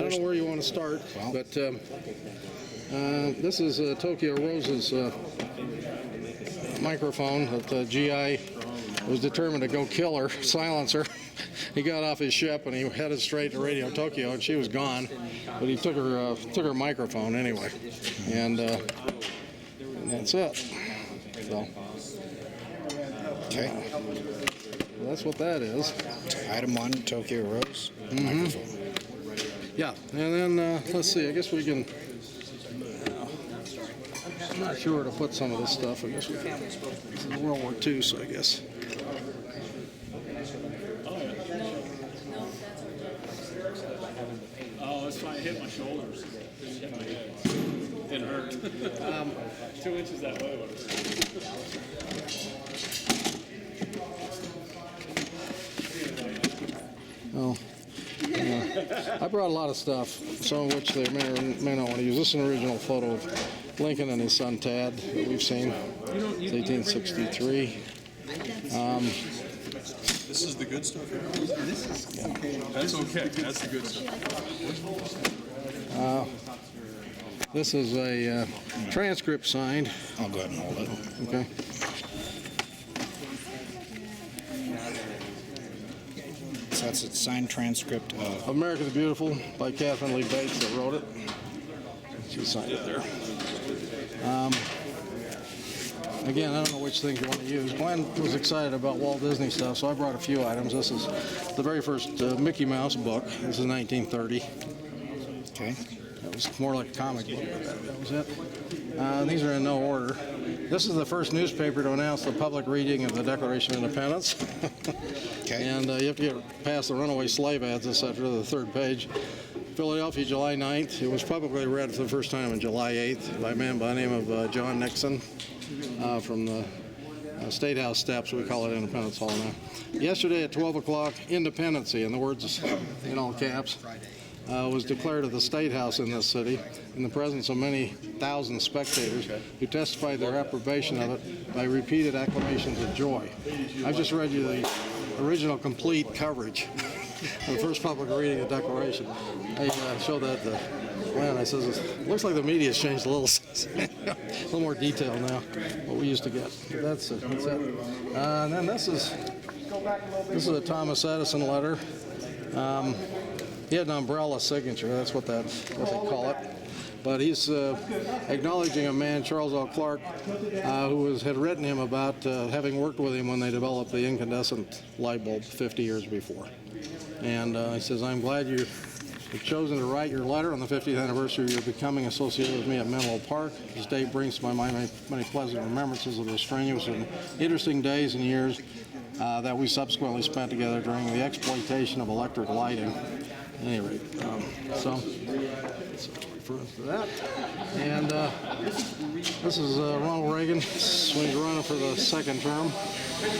don't know where you want to start, but this is Tokyo Rose's microphone that GI was determined to go kill her, silence her. He got off his ship and he headed straight to Radio Tokyo, and she was gone. But he took her microphone anyway, and that's it. So, okay, well, that's what that is. Item 1, Tokyo Rose microphone. Yeah, and then let's see. I guess we can. I'm not sure where to put some of this stuff. I guess we can. This is World War II, so I guess. Oh, that's fine. It hit my shoulders. It hit my head. It hurt. 2 inches that way would have hurt. Oh. I brought a lot of stuff, some of which they may or may not want to use. This is an original photo of Lincoln and his son Tad that we've seen. It's 1863. This is the good stuff here. That's okay. That's the good stuff. This is a transcript signed. I'll go ahead and hold it. Okay. So that's a signed transcript of America the Beautiful by Catherine Lee Bates that wrote it. She signed it there. Again, I don't know which things you want to use. Glenn was excited about Walt Disney stuff, so I brought a few items. This is the very first Mickey Mouse book. This is 1930. okay. That was more like a comic book, but that was it. These are in no order. This is the first newspaper to announce the public reading of the Declaration of Independence. Okay. And you have to get past the runaway slave ads, etc., the third page. Philadelphia, July 9th. It was publicly read for the first time on July 8th by a man by the name of John Nixon from the State House steps. We call it Independence Hall now. Yesterday at 12 o'clock, Independency, in the words in all caps, was declared at the State House in this city in the presence of many thousand spectators who testified their approbation of it by repeated acclamations of joy. I've just read you the original complete coverage of the first public reading of the Declaration. I showed that to Glenn. I says, it looks like the media's changed a little. A little more detail now, what we used to get. But that's it. That's it. And then this is a Thomas Edison letter. He had an umbrella signature. That's what they call it. But he's acknowledging a man, Charles L. Clark, who had written him about having worked with him when they developed the incandescent light bulb 50 years before. And he says, I'm glad you've chosen to write your letter on the 50th anniversary of your becoming associated with me at Menlo Park. This date brings to my mind many pleasant remembrances of the strenuous and interesting days and years that we subsequently spent together during the exploitation of electric lighting. At any rate, so refers to that. And this is Ronald Reagan when he's running for the second term.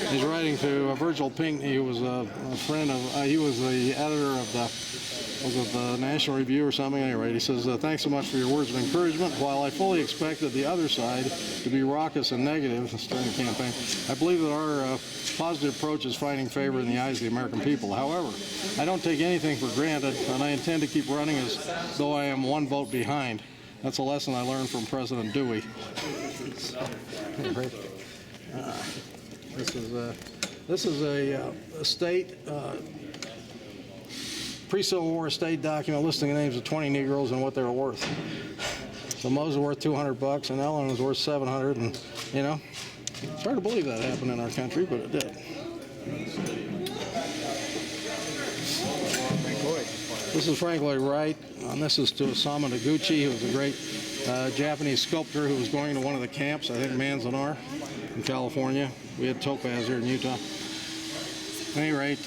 He's writing to Virgil Pinckney, who was a friend of, he was the editor of the National Review or something. Anyway, he says, thanks so much for your words of encouragement. While I fully expected the other side to be raucous and negative during the campaign, I believe that our positive approach is finding favor in the eyes of the American people. However, I don't take anything for granted, and I intend to keep running as though I am one vote behind. That's a lesson I learned from President Dewey. This is a state pre-Civil War state document listing the names of 20 Negroes and what they were worth. So Moses was worth $200 and Ellen was worth $700, and you know, it's hard to believe that happened in our country, but it did. This is Frank Lloyd Wright, and this is to Osamu Noguchi, who was a great Japanese sculptor who was going to one of the camps, I think Manzanar, in California. We had Topaz here in Utah. At any rate,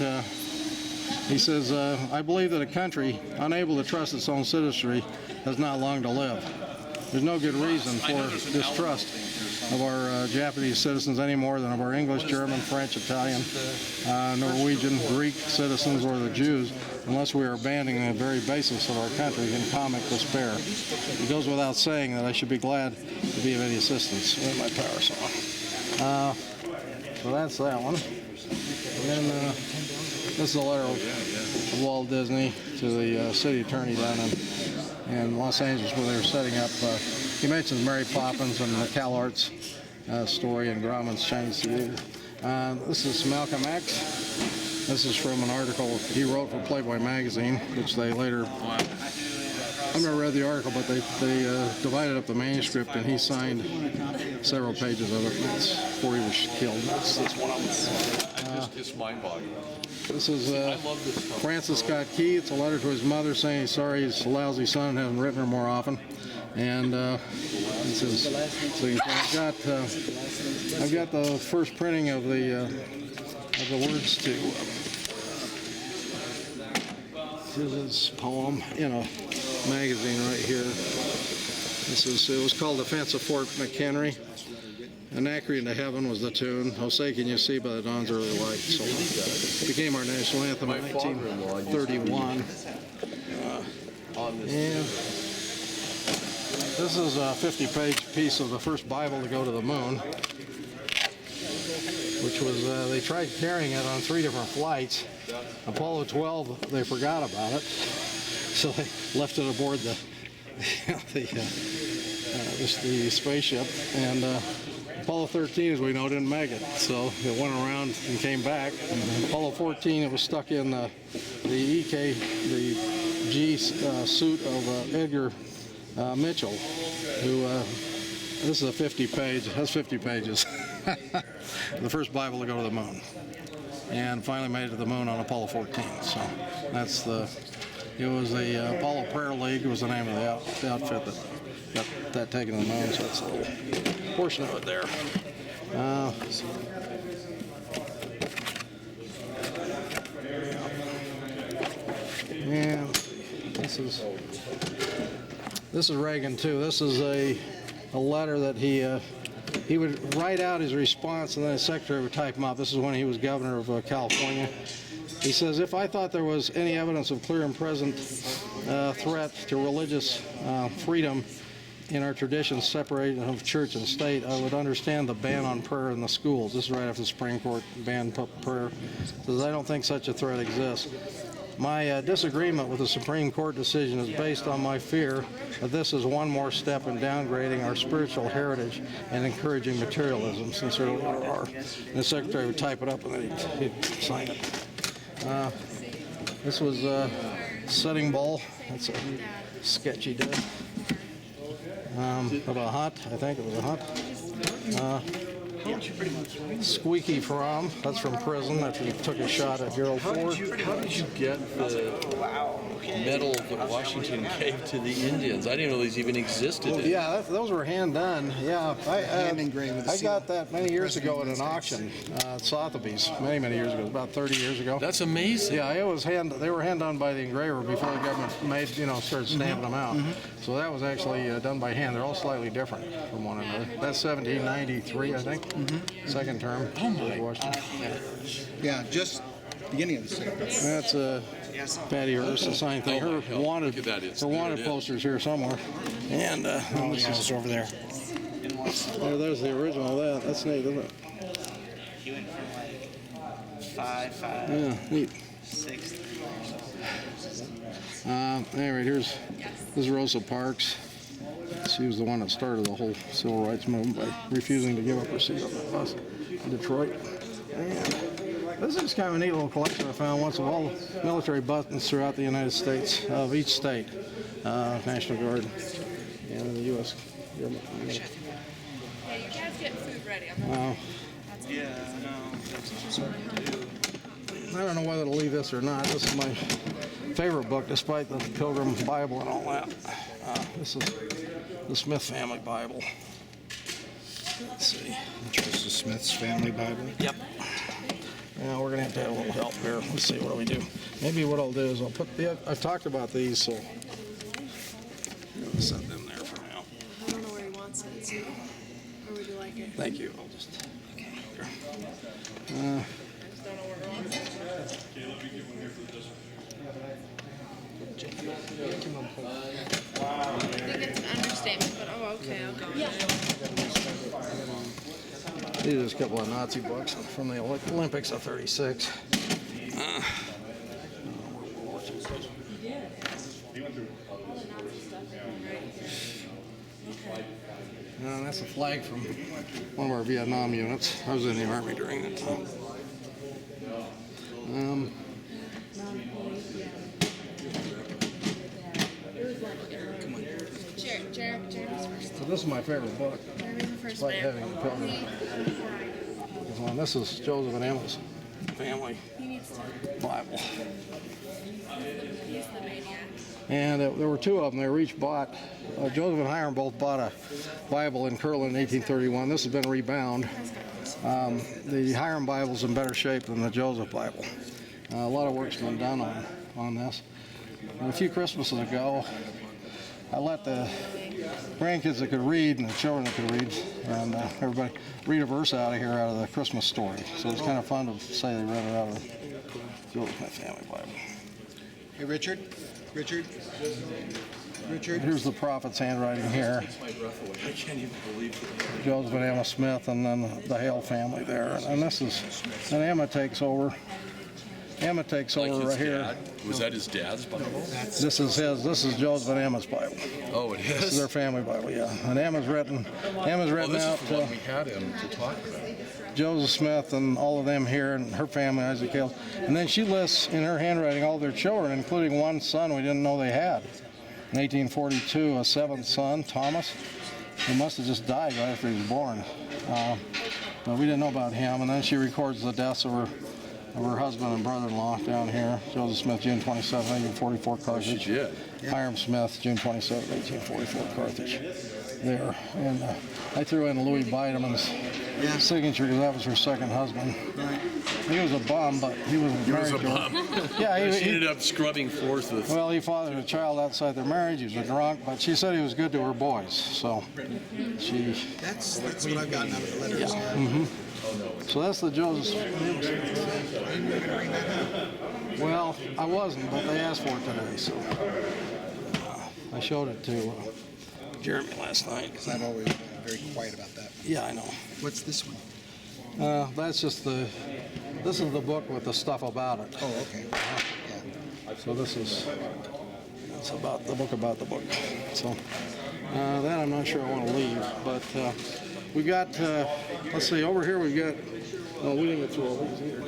he says, I believe that a country unable to trust its own citizenry has not long to live. There's no good reason for distrust of our Japanese citizens any more than of our English, German, French, Italian, Norwegian, Greek citizens or the Jews, unless we are abandoning the very basis of our country in comic despair. It goes without saying that I should be glad to be of any assistance. Where's my power saw? So that's that one. And then this is a letter Walt Disney to the city attorney down in Los Angeles where they were setting up. He mentions Mary Poppins and the CalArts story and Grauman's Chinese Theater. This is Malcolm X. This is from an article he wrote for Playboy magazine, which they later, I've never read the article, but they divided up the manuscript and he signed several pages of it. That's before he was killed. That's one of them. It's mind-boggling. This is I love this stuff. Francis Scott Key. It's a letter to his mother saying he's sorry he's a lousy son and hasn't written her more often. And this is, so I've got the first printing of the words to his poem in a magazine right here. It was called Defense of Fort McHenry. Anacreon to Heaven was the tune. Oh, say can you see by the dawn's early light. So it became our national anthem in 1931. And this is a 50-page piece of the first Bible to go to the moon, which was, they tried carrying it on 3 different flights. Apollo 12, they forgot about it, so they left it aboard the spaceship. And Apollo 13, as we know, didn't make it, so it went around and came back. Apollo 14, it was stuck in the G suit of Edgar Mitchell, who, this is a 50-page, that's 50 pages. The first Bible to go to the moon. And finally made it to the moon on Apollo 14. So that's it was the Apollo Prayer League was the name of the outfit that got that taken to the moon. So that's a little portion of it there. And this is Reagan too. This is a letter that he would write out his response and then his secretary would type him up. This is when he was governor of California. He says, if I thought there was any evidence of clear and present threat to religious freedom in our traditions separated of church and state, I would understand the ban on prayer in the schools. This is right after the Supreme Court banned prayer. He says, I don't think such a threat exists. My disagreement with the Supreme Court decision is based on my fear that this is one more step in downgrading our spiritual heritage and encouraging materialism. Sincerely, R. And the secretary would type it up and then he'd sign it. This was Sitting Bull. That's a sketch he did. Of a hut. I think it was a hut. Squeaky Fromm, that's from prison after he took a shot at Gerald Ford. How did you get the medal that Washington gave to the Indians? I didn't know these even existed. Yeah, those were hand done. Yeah, I got that many years ago at an auction at Sotheby's, many years ago, about 30 years ago. That's amazing. Yeah, it was they were hand done by the engraver before the government started stamping them out. So that was actually done by hand. They're all slightly different from one another. That's 1793, I think. Second term. Oh my. Washington. Yeah, just beginning of the second. That's Patty Hearst, the sign thing. Her wanted, Look at that. her wanted posters here somewhere. And It's over there. there's the original of that. That's neat, isn't it? He went from like 5, Yeah, neat. 6. Anyway, this is Rosa Parks. She was the one that started the whole civil rights movement by refusing to give up her seat on that bus in Detroit. And this is kind of a neat little collection I found once of all the military buttons throughout the United States, of each state, National Guard, and the U.S. government. Yeah, you guys get food ready. I don't know whether to leave this or not. This is my favorite book, despite the Pilgrim Bible and all that. This is the Smith Family Bible. Let's see. Joseph Smith's Family Bible. Yep. Now we're gonna have to have a little help here. Let's see, what do we do? Maybe what I'll do is I'll put I've talked about these, so I'll set them there for now. I don't know where he wants it. So, or would you like it? Thank you. I'll just. Okay. I just don't know where he wants it. I think it's an understatement, but okay, I'll go with it. These are just a couple of Nazi books from the Olympics of '36. That's a flag from one of our Vietnam units. I was in the Army during that time. Jeremy's first. So this is my favorite book. Jeremy's the first Like man. having a pilgrim. This is Joseph and Emma's family He needs to. Bible. He's the maniac. And there were two of them. They were each bought. Joseph and Hiram both bought a Bible in Kirtland in 1831. This has been rebound. The Hiram Bible's in better shape than the Joseph Bible. A lot of work's been done on this. And a few Christmases ago, I let the grandkids that could read and the children that could read and everybody read a verse out of the Christmas story. So it's kind of fun to say they read it out of the Joseph Smith Family Bible. Hey, Richard. Here's the prophet's handwriting here. I can't even believe it. Joseph and Emma Smith, and then the Hale family there. And this is, and Emma takes over. Emma takes over right here. Was that his dad's Bible? This is his. This is Joseph and Emma's Bible. Oh, it This is is? their family Bible, yeah. And Emma's written Oh, this out is the one we had him to talk about. Joseph Smith and all of them here, and her family, Isaac Hale. And then she lists in her handwriting all their children, including one son we didn't know they had. In 1842, a seventh son, Thomas, who must have just died right after he was born. But we didn't know about him. And then she records the deaths of her husband and brother-in-law down here. Joseph Smith, June 27, 1844, Carthage. She did. Hiram Smith, June 27, 1844, Carthage. There. And I threw in Louis Bideman's signature because that was her second husband. He was a bum, but he was married to her. Yeah, She ended up scrubbing floors with. well, he fathered a child outside their marriage. He was a drunk, but she said he was good to her boys. So she. That's what I've gotten out of the letters. So that's the Joseph. Well, I wasn't, but they asked for it today, so I showed it to Jeremy last night. I've always been very quiet about that. Yeah, I know. What's this one? That's just this is the book with the stuff about it. Oh, okay. Yeah. So it's about the book about the book. So that I'm not sure I want to leave, but we've got, let's see, over here we've got, oh, we didn't get through all these either.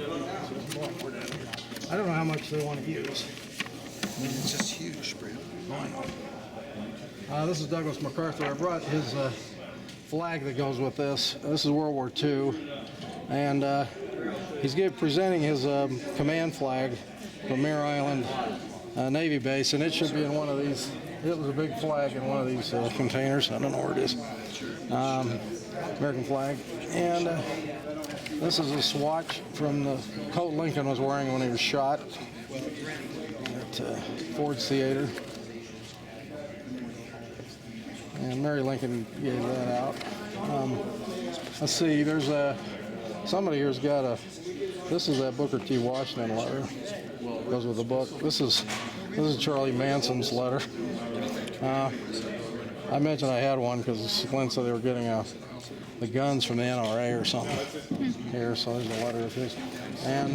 I don't know how much they want to use. I mean, it's just huge, Brent. This is Douglas MacArthur. I brought his flag that goes with this. This is World War II, and he's presenting his command flag from Mare Island Navy base, and it should be in one of these. It was a big flag in one of these containers. I don't know where it is. American flag. And this is a swatch from the coat Lincoln was wearing when he was shot at Ford's Theater. And Mary Lincoln gave that out. Let's see, there's somebody here's got this is that Booker T. Washington letter. Goes with the book. This is Charlie Manson's letter. I mentioned I had one because Glenn said they were getting the guns from the NRA or something here, so there's a letter of his. And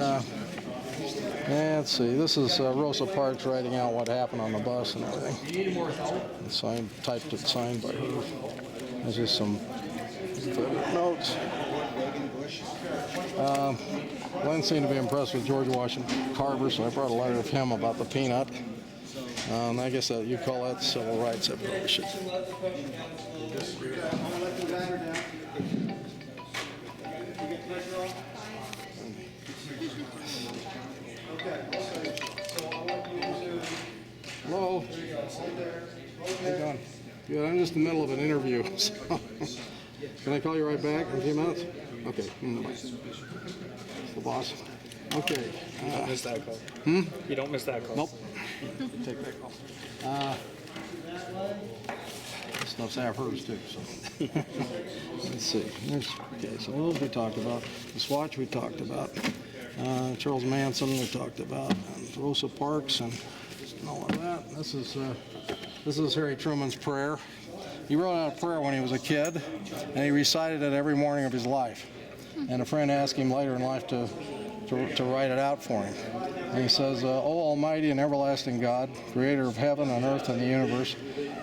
let's see, this is Rosa Parks writing out what happened on the bus and everything. Typed it, signed by her. There's just some notes. Glenn seemed to be impressed with George Washington Carver, so I brought a letter of him about the peanut. I guess you call that civil rights. I probably should. Hello. How you doing? Good. I'm just in the middle of an interview. So. Can I call you right back in a few minutes? Okay. The boss. Okay. You don't miss that call. You don't miss that call. Nope. Take that call. This stuff's half hers too. So let's see. Okay. So those we talked about. The swatch we talked about. Charles Manson we talked about. And Rosa Parks and all of that. This is Harry Truman's prayer. He wrote out a prayer when he was a kid, and he recited it every morning of his life. And a friend asked him later in life to write it out for him. And he says, "O Almighty and everlasting God, creator of heaven and earth and the universe,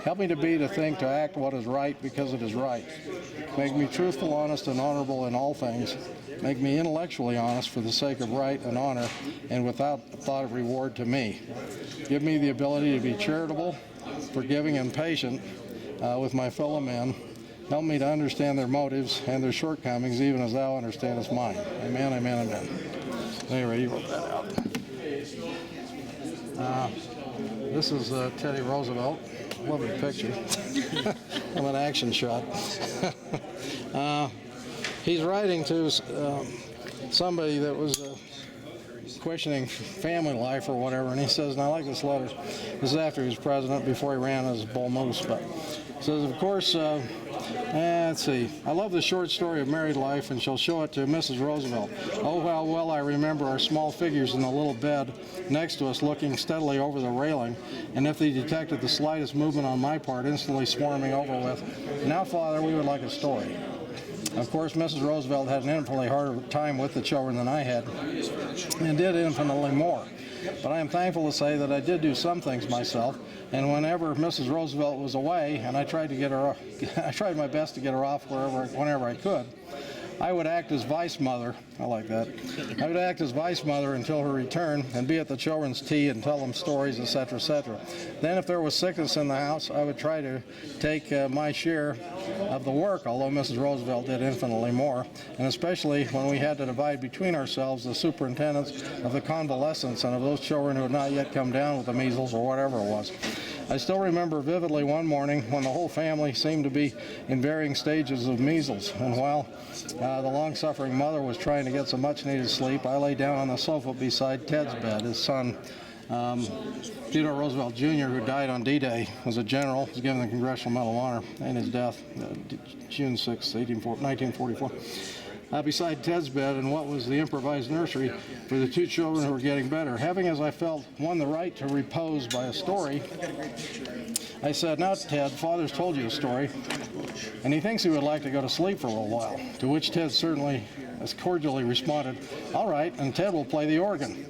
help me to be, to think, to act what is right because it is right. Make me truthful, honest, and honorable in all things. Make me intellectually honest for the sake of right and honor and without thought of reward to me. Give me the ability to be charitable, forgiving, and patient with my fellow men. Help me to understand their motives and their shortcomings, even as thou understandest mine. Amen, amen, amen." Anyway, he wrote that out. This is Teddy Roosevelt. Lovely picture of an action shot. He's writing to somebody that was questioning family life or whatever, and he says, and I like this letter. This is after he was president, before he ran as Bull Moose, but he says, of course, let's see. I love the short story of married life and shall show it to Mrs. Roosevelt. Oh, how well I remember our small figures in the little bed next to us looking steadily over the railing, and if they detected the slightest movement on my part, instantly swarming over with, "Now, Father, we would like a story." Of course, Mrs. Roosevelt had an infinitely harder time with the children than I had, and did infinitely more. But I am thankful to say that I did do some things myself, and whenever Mrs. Roosevelt was away, and I tried to get her, I tried my best to get her off whenever I could, I would act as vice mother. I like that. I would act as vice mother until her return and be at the children's tea and tell them stories, etc., etc. Then if there was sickness in the house, I would try to take my share of the work, although Mrs. Roosevelt did infinitely more, and especially when we had to divide between ourselves the superintendence of the convalescents and of those children who had not yet come down with the measles or whatever it was. I still remember vividly one morning when the whole family seemed to be in varying stages of measles, and while the long-suffering mother was trying to get some much-needed sleep, I lay down on the sofa beside Ted's bed. His son, Theodore Roosevelt Jr., who died on D-Day, was a general, was given the Congressional Medal of Honor, and his death, June 6, 1944. Beside Ted's bed in what was the improvised nursery for the two children who were getting better. Having, as I felt, won the right to repose by a story, I said, "Now, Ted, Father's told you a story, and he thinks he would like to go to sleep for a little while." To which Ted certainly as cordially responded, "All right, and Ted will play the organ,"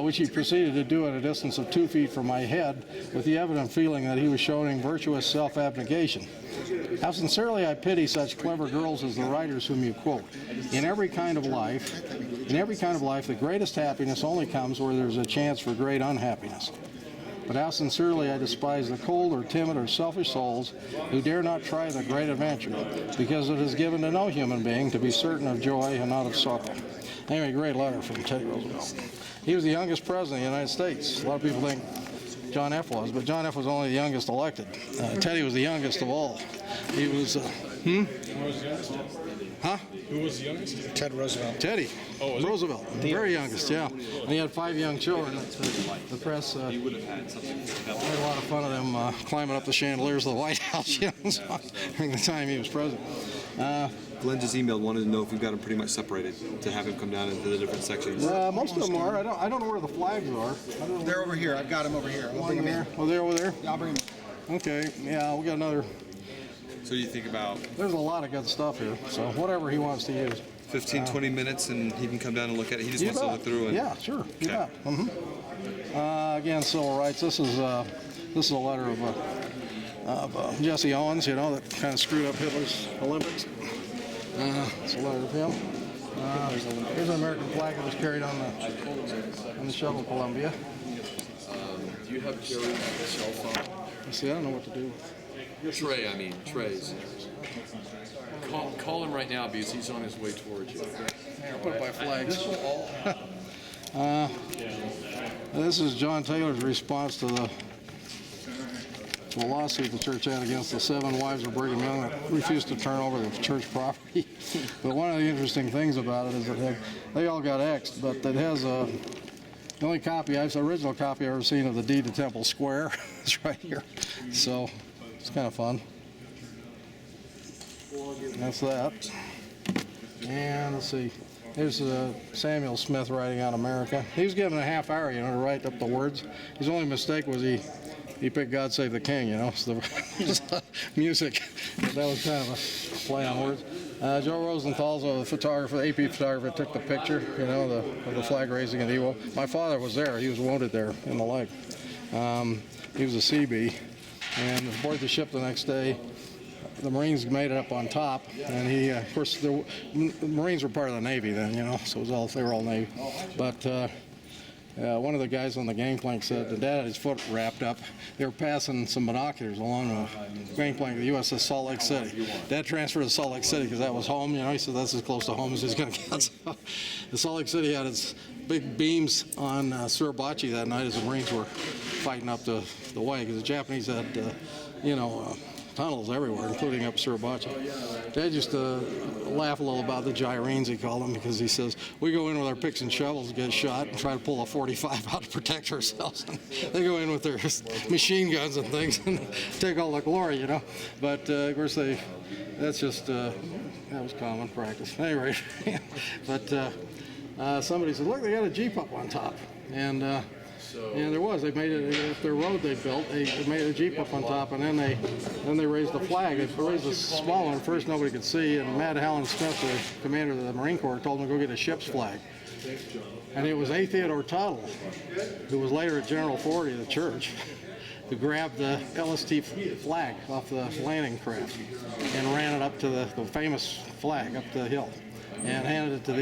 which he proceeded to do at a distance of 2 feet from my head, with the evident feeling that he was showing virtuous self-abnegation. How sincerely I pity such clever girls as the writers whom you quote. In every kind of life, the greatest happiness only comes where there's a chance for great unhappiness. But how sincerely I despise the cold or timid or selfish souls who dare not try the great adventure, because it is given to no human being to be certain of joy and not of sorrow. Anyway, great letter from Teddy Roosevelt. He was the youngest president of the United States. A lot of people think John F. was, but John F. was only the youngest elected. Teddy was the youngest of all. He was, Who was the youngest? Huh? Who was the youngest? Ted Roosevelt. Teddy Roosevelt, the very youngest, yeah. And he had 5 young children. The press had a lot of fun of them climbing up the chandeliers of the White House, you know, during the time he was president. Glenn just emailed, wanted to know if we've got them pretty much separated to have him come down into the different sections. Most of them are. I don't know where the flags are. They're over here. I've got them over here. I'll bring them in. Oh, they're over there? Yeah, I'll bring them in. Okay, yeah, we got another. So you think about There's a lot of good stuff here, so whatever he wants to use. 15, 20 minutes and he can come down and look at it. He just You wants to bet. look through and Yeah, sure. You Okay. bet. Again, civil rights. This is a letter of Jesse Owens, you know, that kind of screwed up Hitler's Olympics. It's a letter of him. Here's an American flag that was carried on the shuttle Columbia. Do you have Jerry's cell phone? See, I don't know what to do. Trey's. Call him right now because he's on his way towards you. I'll put it by flags. This is John Taylor's response to the lawsuit the church had against the 7 wives of Brigham Young that refused to turn over the church property. But one of the interesting things about it is that they all got X'd, but it has the only original copy I've ever seen of the deed to Temple Square. It's right here. So it's kind of fun. That's that. And let's see. Here's Samuel Smith writing out America. He was given a half hour, you know, to write up the words. His only mistake was he picked God Save the King, you know, so the music. But that was kind of a play on words. Joe Rosenthal's a photographer, AP photographer, took the picture, of the flag raising at Iwo. My father was there. He was wounded there in the leg. He was a Seabee, and aboard the ship the next day. The Marines made it up on top, and he, of course, the Marines were part of the Navy then, so they were all Navy. But one of the guys on the gangplank said that Dad had his foot wrapped up. They were passing some binoculars along the gangplank of the USS Salt Lake City. Dad transferred to Salt Lake City because that was home. He said that's as close to home as he's going to get. So, the Salt Lake City had its big beams on Suribachi that night as the Marines were fighting up the way, because the Japanese had, tunnels everywhere, including up Suribachi. Dad used to laugh a little about the gyrenes, he called them, because he says, we go in with our picks and shovels, get shot, and try to pull a 45 out to protect ourselves. They go in with their machine guns and things and take all the glory, But, of course, that's just, that was common practice. Anyway, but somebody said, look, they got a Jeep up on top. And there was. They made it up their road they built. They made a Jeep up on top, and then they raised the flag. They raised the small one first. Nobody could see, and Matt Howland Smith, the commander of the Marine Corps, told them to go get a ship's flag. And it was A. Theodore Tuttle, who was later a general authority of the church, who grabbed the LST flag off the landing craft and ran it up to the famous flag up the hill, and handed it to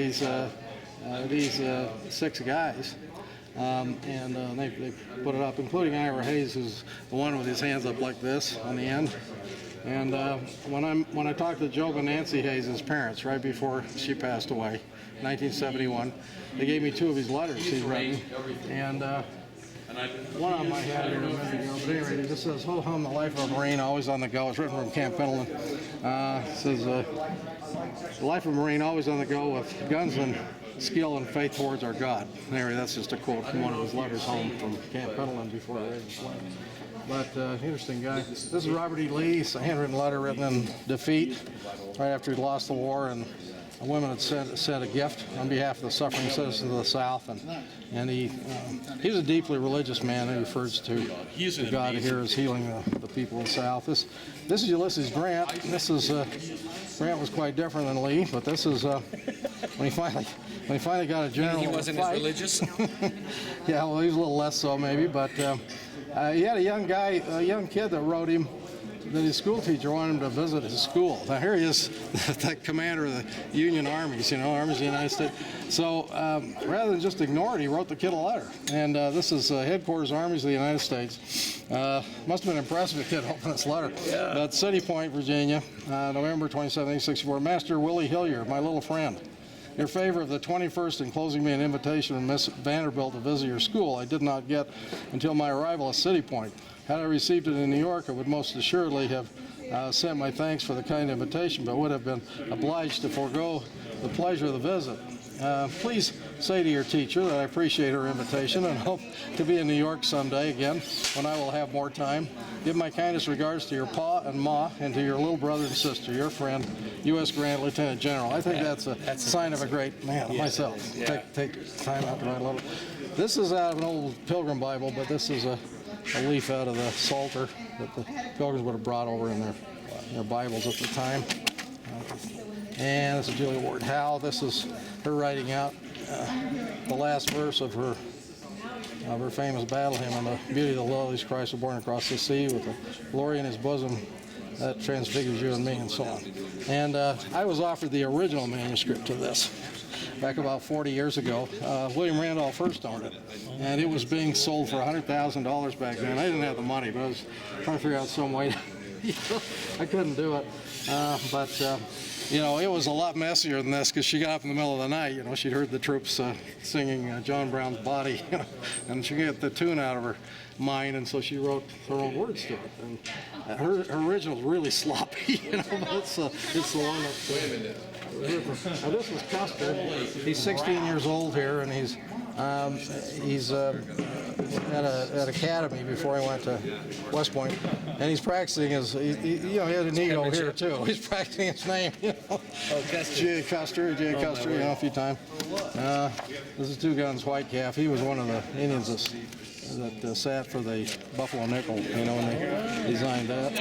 these 6 guys. They put it up, including Ira Hayes, who's the one with his hands up like this on the end. And when I talked to Job and Nancy Hayes' parents right before she passed away, 1971, they gave me 2 of his letters he'd written. And one of them I had here a minute ago, but anyway, it just says, "Ho hum, the life of a Marine, always on the go." It's written from Camp Pendleton. It says, "The life of a Marine, always on the go, with guns and skill and faith towards our God." Anyway, that's just a quote from one of his letters home from Camp Pendleton before he raised the flag. But interesting guy. This is Robert E. Lee. It's a handwritten letter written in defeat right after he'd lost the war, and a woman had sent a gift on behalf of the suffering citizens of the South, and he was a deeply religious man who refers to God here as healing the people of the South. This is Ulysses Grant. This is Grant was quite different than Lee, but this is when he finally got a general. He wasn't as religious. Yeah, well, he was a little less so maybe, but he had a young kid that wrote him that his school teacher wanted him to visit his school. Now here he is, the commander of the Union Armies, Armies of the United States. So rather than just ignore it, he wrote the kid a letter. And this is Headquarters Armies of the United States. Must have been impressive if the kid opened this letter. Yeah. That's City Point, Virginia, November 27, 1864. Master Willie Hilliard, my little friend. In favor of the 21st enclosing me an invitation from Miss Vanderbilt to visit your school, I did not get until my arrival at City Point. Had I received it in New York, I would most assuredly have sent my thanks for the kind invitation, but would have been obliged to forego the pleasure of the visit. Please say to your teacher that I appreciate her invitation and hope to be in New York someday again when I will have more time. Give my kindest regards to your pa and ma and to your little brother and sister, your friend, U.S. Grant, Lieutenant General. I think that's a sign of a great man myself. Yeah. Take time out to write a little. This is out of an old Pilgrim Bible, but this is a leaf out of the Psalter that the Pilgrims would have brought over in their Bibles at the time. And this is Julia Ward Howe. This is her writing out the last verse of her famous battle hymn, "On the beauty of the lilies, Christ was born across the sea, with the glory in his bosom that transfigures you and me," and so on. And I was offered the original manuscript of this back about 40 years ago. William Randolph first owned it, and it was being sold for $100,000 back then. I didn't have the money, but I was trying to figure out some way. I couldn't do it, but it was a lot messier than this, because she got up in the middle of the night. She'd heard the troops singing John Brown's Body, and she got the tune out of her mind, and so she wrote her own words to it. And her original's really sloppy, but it's the one that. Now this is Custer. He's 16 years old here, and he's at academy before he went to West Point, and he's practicing his. He had an ego here too. He's practicing his name. Oh, J. Custer, a few times. This is Two Guns White Calf. He was one of the Indians that that sat for the Buffalo nickel, you know, when they designed that.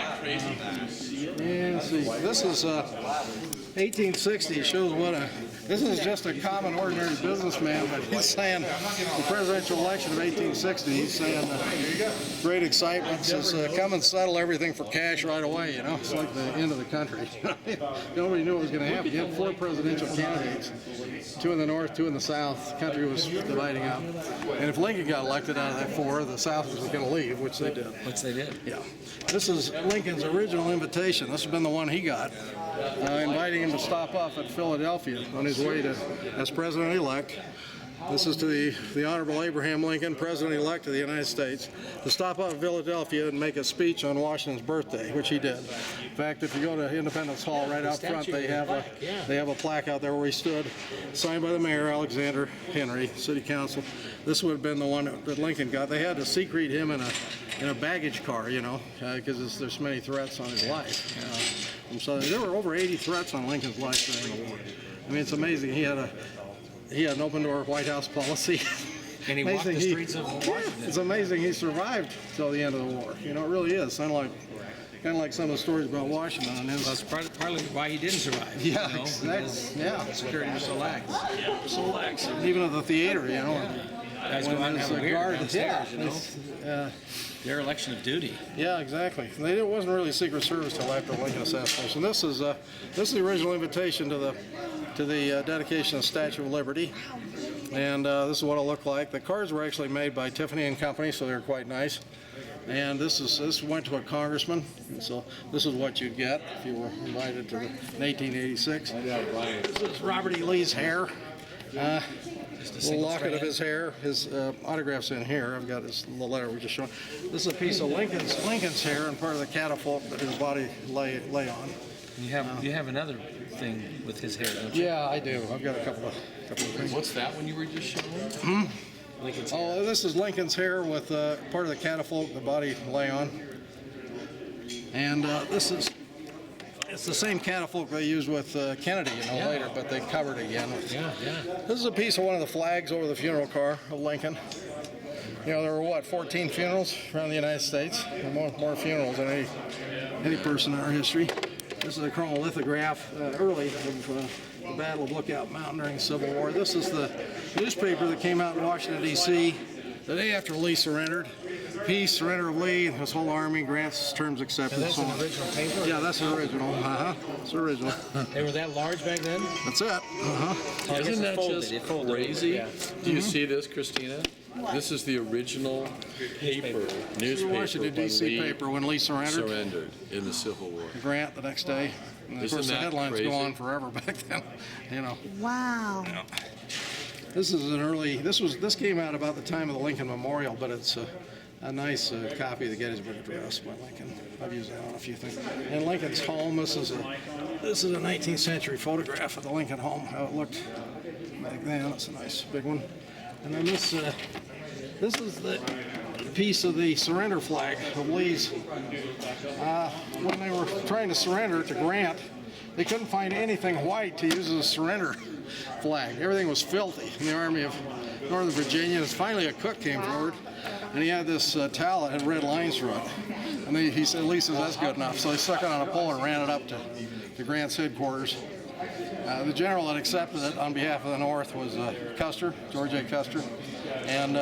And let's see, this is 1860. Shows what a. This is just a common, ordinary businessman, but he's saying the presidential election of 1860. He's saying great excitement says come and settle everything for cash right away. You know, it's like the end of the country. Nobody knew what was going to happen. You had 4 presidential candidates, 2 in the north, 2 in the south. The country was dividing up, and if Lincoln got elected out of that 4, the South was going to leave, which they did. Yeah. This is Lincoln's original invitation. This has been the one he got, inviting him to stop off at Philadelphia on his way to as president-elect. This is to the Honorable Abraham Lincoln, President-elect of the United States, to stop off at Philadelphia and make a speech on Washington's birthday, which he did. In fact, if you go to Independence Hall, right out front, they have a plaque out there where he stood, signed by the mayor, Alexander Henry, City Council. This would have been the one that Lincoln got. They had to secret him in a baggage car, you know, because there's many threats on his life. So there were over 80 threats on Lincoln's life during the war. I mean, it's amazing. He had an open-door White House policy. And he walked the streets of Washington. It's amazing he survived till the end of the war. You know, it really is. Kind of like some of the stories about Washington. And That's partly why he didn't survive. yeah, you know, exactly. Yeah, security was so lax. even at the theater, you know. Guys go out and have a beer downstairs, you know. Yeah. Their election of duty. Yeah, exactly. It wasn't really Secret Service till after the Lincoln assassination. This is the original invitation to the dedication of the Statue of Liberty, and this is what it'll look like. The cards were actually made by Tiffany and Company, so they're quite nice. And this went to a congressman, and so this is what you'd get if you were invited to in 1886. This is Robert E. Lee's hair. A little locket of his hair. His autograph's in here. I've got his little letter we just showed. This is a piece of Lincoln's hair and part of the catafalque that his body lay on. You have another thing with his hair, don't you? Yeah, I do. I've got a couple of things. What's that one you were just showing? Lincoln's hair. Oh, this is Lincoln's hair with part of the catafalque the body lay on. And it's the same catafalque they used with Kennedy, later, but they covered it again. Yeah. This is a piece of one of the flags over the funeral car of Lincoln. You know, there were 14 funerals around the United States. More funerals than any person in our history. This is a chronolithograph early of the Battle of Lookout Mountain during the Civil War. This is the newspaper that came out in Washington, D.C. the day after Lee surrendered. Peace, surrender of Lee, his whole army, Grant's terms accepted. And that's an original paper? Yeah, that's an original. It's original. They were that large back then? That's it. Isn't that just crazy? Yeah. Do you see this, Christina? This is the original newspaper Washington, when D.C. Lee paper when Lee surrendered. in the Civil War. Grant the next day. And of Isn't course, the that headlines crazy? go on forever back then. You know. Wow. This is an early. This came out about the time of the Lincoln Memorial, but it's a nice copy of the Gettysburg Address by Lincoln. I've used that on a few things. And Lincoln's home. This is a 19th century photograph of the Lincoln home. How it looked back then. It's a nice big one. And then this is the piece of the surrender flag of Lee's. When they were trying to surrender to Grant, they couldn't find anything white to use as a surrender flag. Everything was filthy in the Army of Northern Virginia. And finally, a cook came forward, and he had this towel that had red lines through it. And he said, Lee says, that's good enough. So he stuck it on a pole and ran it up to Grant's headquarters. The general that accepted it on behalf of the North was Custer, George A. Custer. And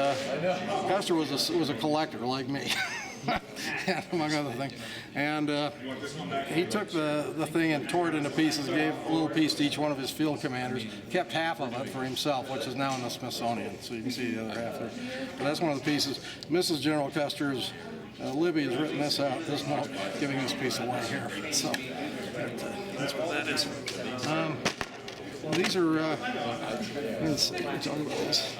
Custer was a collector like me, among other things. And he took the thing and tore it into pieces, gave a little piece to each one of his field commanders, kept half of it for himself, which is now in the Smithsonian, so you can see the other half there. But that's one of the pieces. Mrs. General Custer's, Libby has written this out, this note, giving this piece away here. So that's what that is. These are, let's see, we talked about this.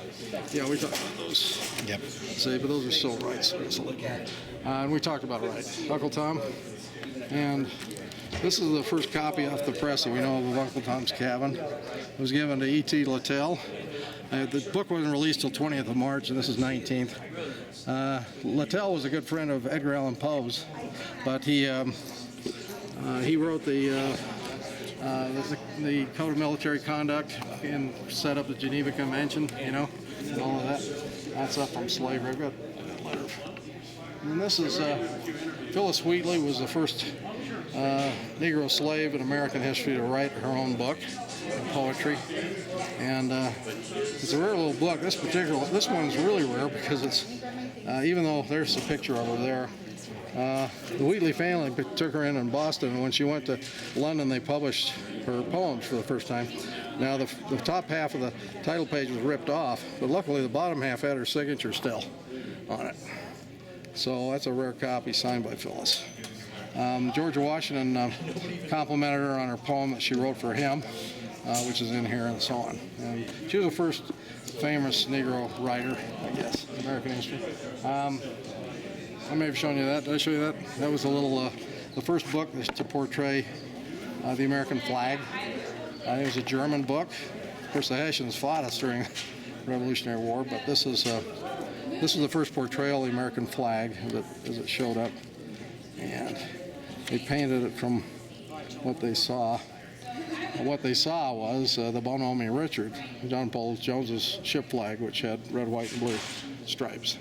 Yeah, we talked about those. Yep. See, but those are still rights. And we talked about it right. Uncle Tom. And this is the first copy off the press that we know of Uncle Tom's Cabin. It was given to E.T. Littell. The book wasn't released till 20th of March, and this is 19th. Littell was a good friend of Edgar Allan Poe's, but he wrote the Code of Military Conduct and set up the Geneva Convention, and all of that. That's up from slavery. I've got that And this is Phyllis Wheatley was the first Negro slave in American history to write her own book of poetry. And it's a rare little book. This one's really rare because it's, even though there's a picture of her there, the Wheatley family took her in Boston, and when she went to London, they published her poems for the first time. Now, the top half of the title page was ripped off, but luckily the bottom half had her signature still on it. So that's a rare copy signed by Phyllis. George Washington complimented her on her poem that she wrote for him, which is in here and so on. And she was the first famous Negro writer, I guess, in American history. I may have shown you that. Did I show you that? That was the first book to portray the American flag. It was a German book. Of course, the Hessians fought us during the Revolutionary War, but this is the first portrayal of the American flag as it showed up. And they painted it from what they saw. What they saw was the Bonhomme Richard, John Paul Jones's ship flag, which had red, white, and blue stripes.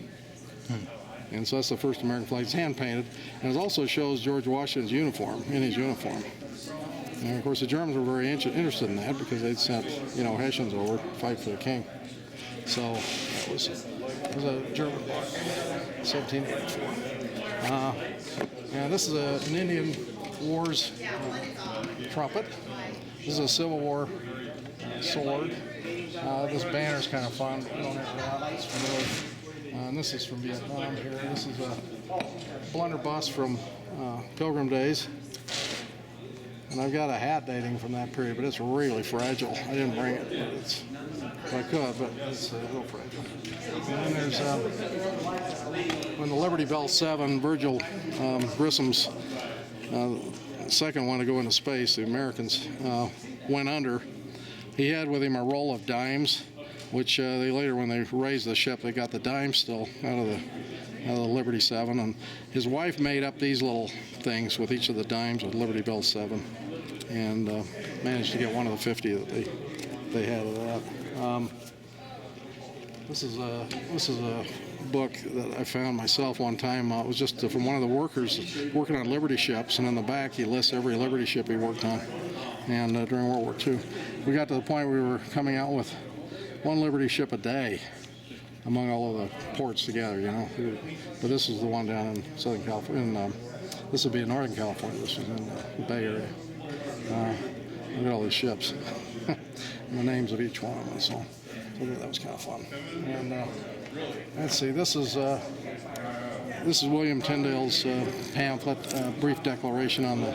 And so that's the first American flag. It's hand-painted. And it also shows George Washington's uniform, in his uniform. And, of course, the Germans were very interested in that because they'd sent, Hessians over to fight for the king. So it was a German book, 1784. And this is an Indian Wars trumpet. This is a Civil War sword. This banner's kind of fun. We don't have that. It's familiar. And this is from Vietnam here. This is a blunderbuss from Pilgrim Days. And I've got a hat dating from that period, but it's really fragile. I didn't bring it, but I could, but it's real fragile. And then there's, when the Liberty Bell 7, Virgil Grissom's second one to go into space, the Americans went under. He had with him a roll of dimes, which they later, when they raised the ship, they got the dimes still out of the Liberty 7. And his wife made up these little things with each of the dimes with Liberty Bell 7, and managed to get one of the 50 that they had of that. This is a book that I found myself one time. It was just from one of the workers working on Liberty ships, and in the back he lists every Liberty ship he worked on. And during World War II, we got to the point where we were coming out with one Liberty ship a day among all of the ports together, But this is the one down in Southern California. This would be in Northern California. This was in the Bay Area. Look at all these ships and the names of each one of them. So that was kind of fun. And let's see, this is William Tyndale's pamphlet, Brief Declaration on the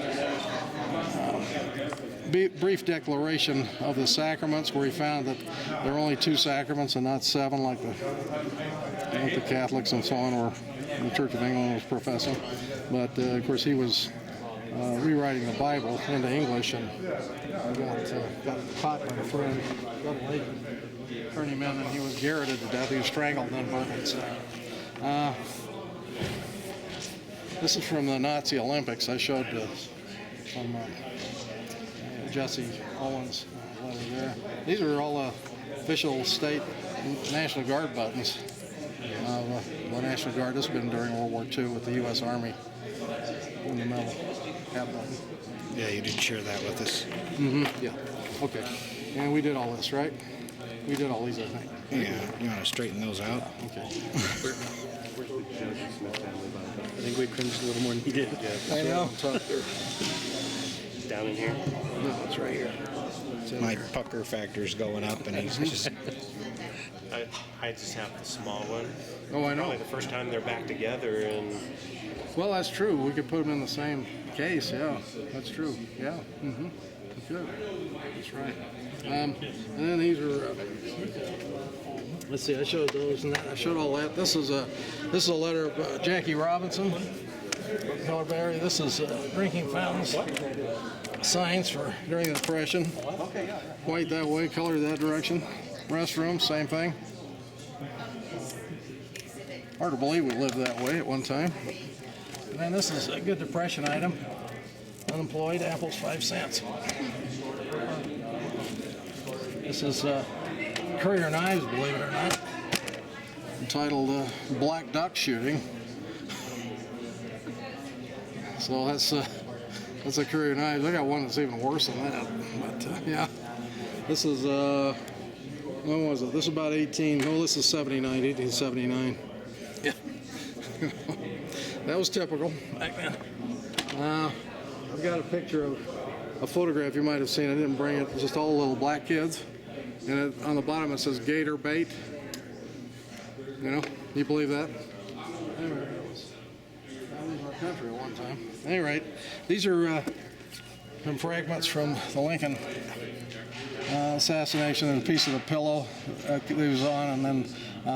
Brief Declaration of the Sacraments, where he found that there are only 2 sacraments and not 7 like the Catholics and so on, or the Church of England was professing. But of course he was rewriting the Bible into English, and got caught by a friend, double agent, turned him in, and he was garroted to death. He was strangled and then burned inside. This is from the Nazi Olympics. I showed some Jesse Owens letter there. These are all official state National Guard buttons. The National Guard, this has been during World War II with the U.S. Army in the middle. Hat button. Yeah, you didn't share that with us. Mm-hmm. Yeah. Okay. And we did all this, right? We did all these, I think. Yeah, you want to straighten those out? Okay. I think we cringed a little more than he did. Yeah, I know. Down in here. No, it's right here. My pucker factor's going up, and he's just... I just have the small one. Oh, I know. Probably the first time they're back together, and Well, that's true. We could put them in the same case. Yeah, that's true. Yeah. Mm-hmm. Good. That's right. And then these are. Let's see. I showed those and that. I showed all that. This is a letter of Jackie Robinson, Kellerberry. This is drinking fountains, signs for during the Depression. White that way, color that direction. Restrooms, same thing. Hard to believe we lived that way at one time. And then this is a good Depression item. Unemployed, apples 5 cents. This is Courier Knives, believe it or not, entitled Black Duck Shooting. So that's a Currier knife. I got one that's even worse than that. But yeah, this is when was it? This is about 18. No, this is 1879. Yeah, that was typical back then. I've got a picture of a photograph you might have seen. I didn't bring it. It's just all little black kids, and on the bottom it says gator bait. You know, you believe that? Anyway, that was our country at one time. At any rate, these are some fragments from the Lincoln assassination. There's a piece of the pillow he was on, and then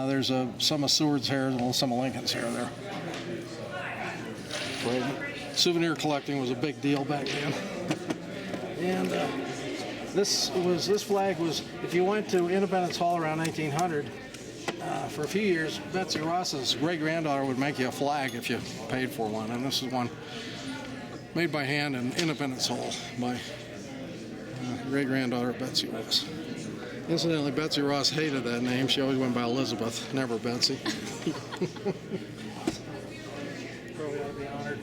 there's some of Seward's hair and some of Lincoln's hair there. Souvenir collecting was a big deal back then. And this flag was, if you went to Independence Hall around 1900, for a few years, Betsy Ross's great-granddaughter would make you a flag if you paid for one, and this is one made by hand in Independence Hall by great-granddaughter Betsy Ross. Incidentally, Betsy Ross hated that name. She always went by Elizabeth, never Betsy. Probably ought to be honored.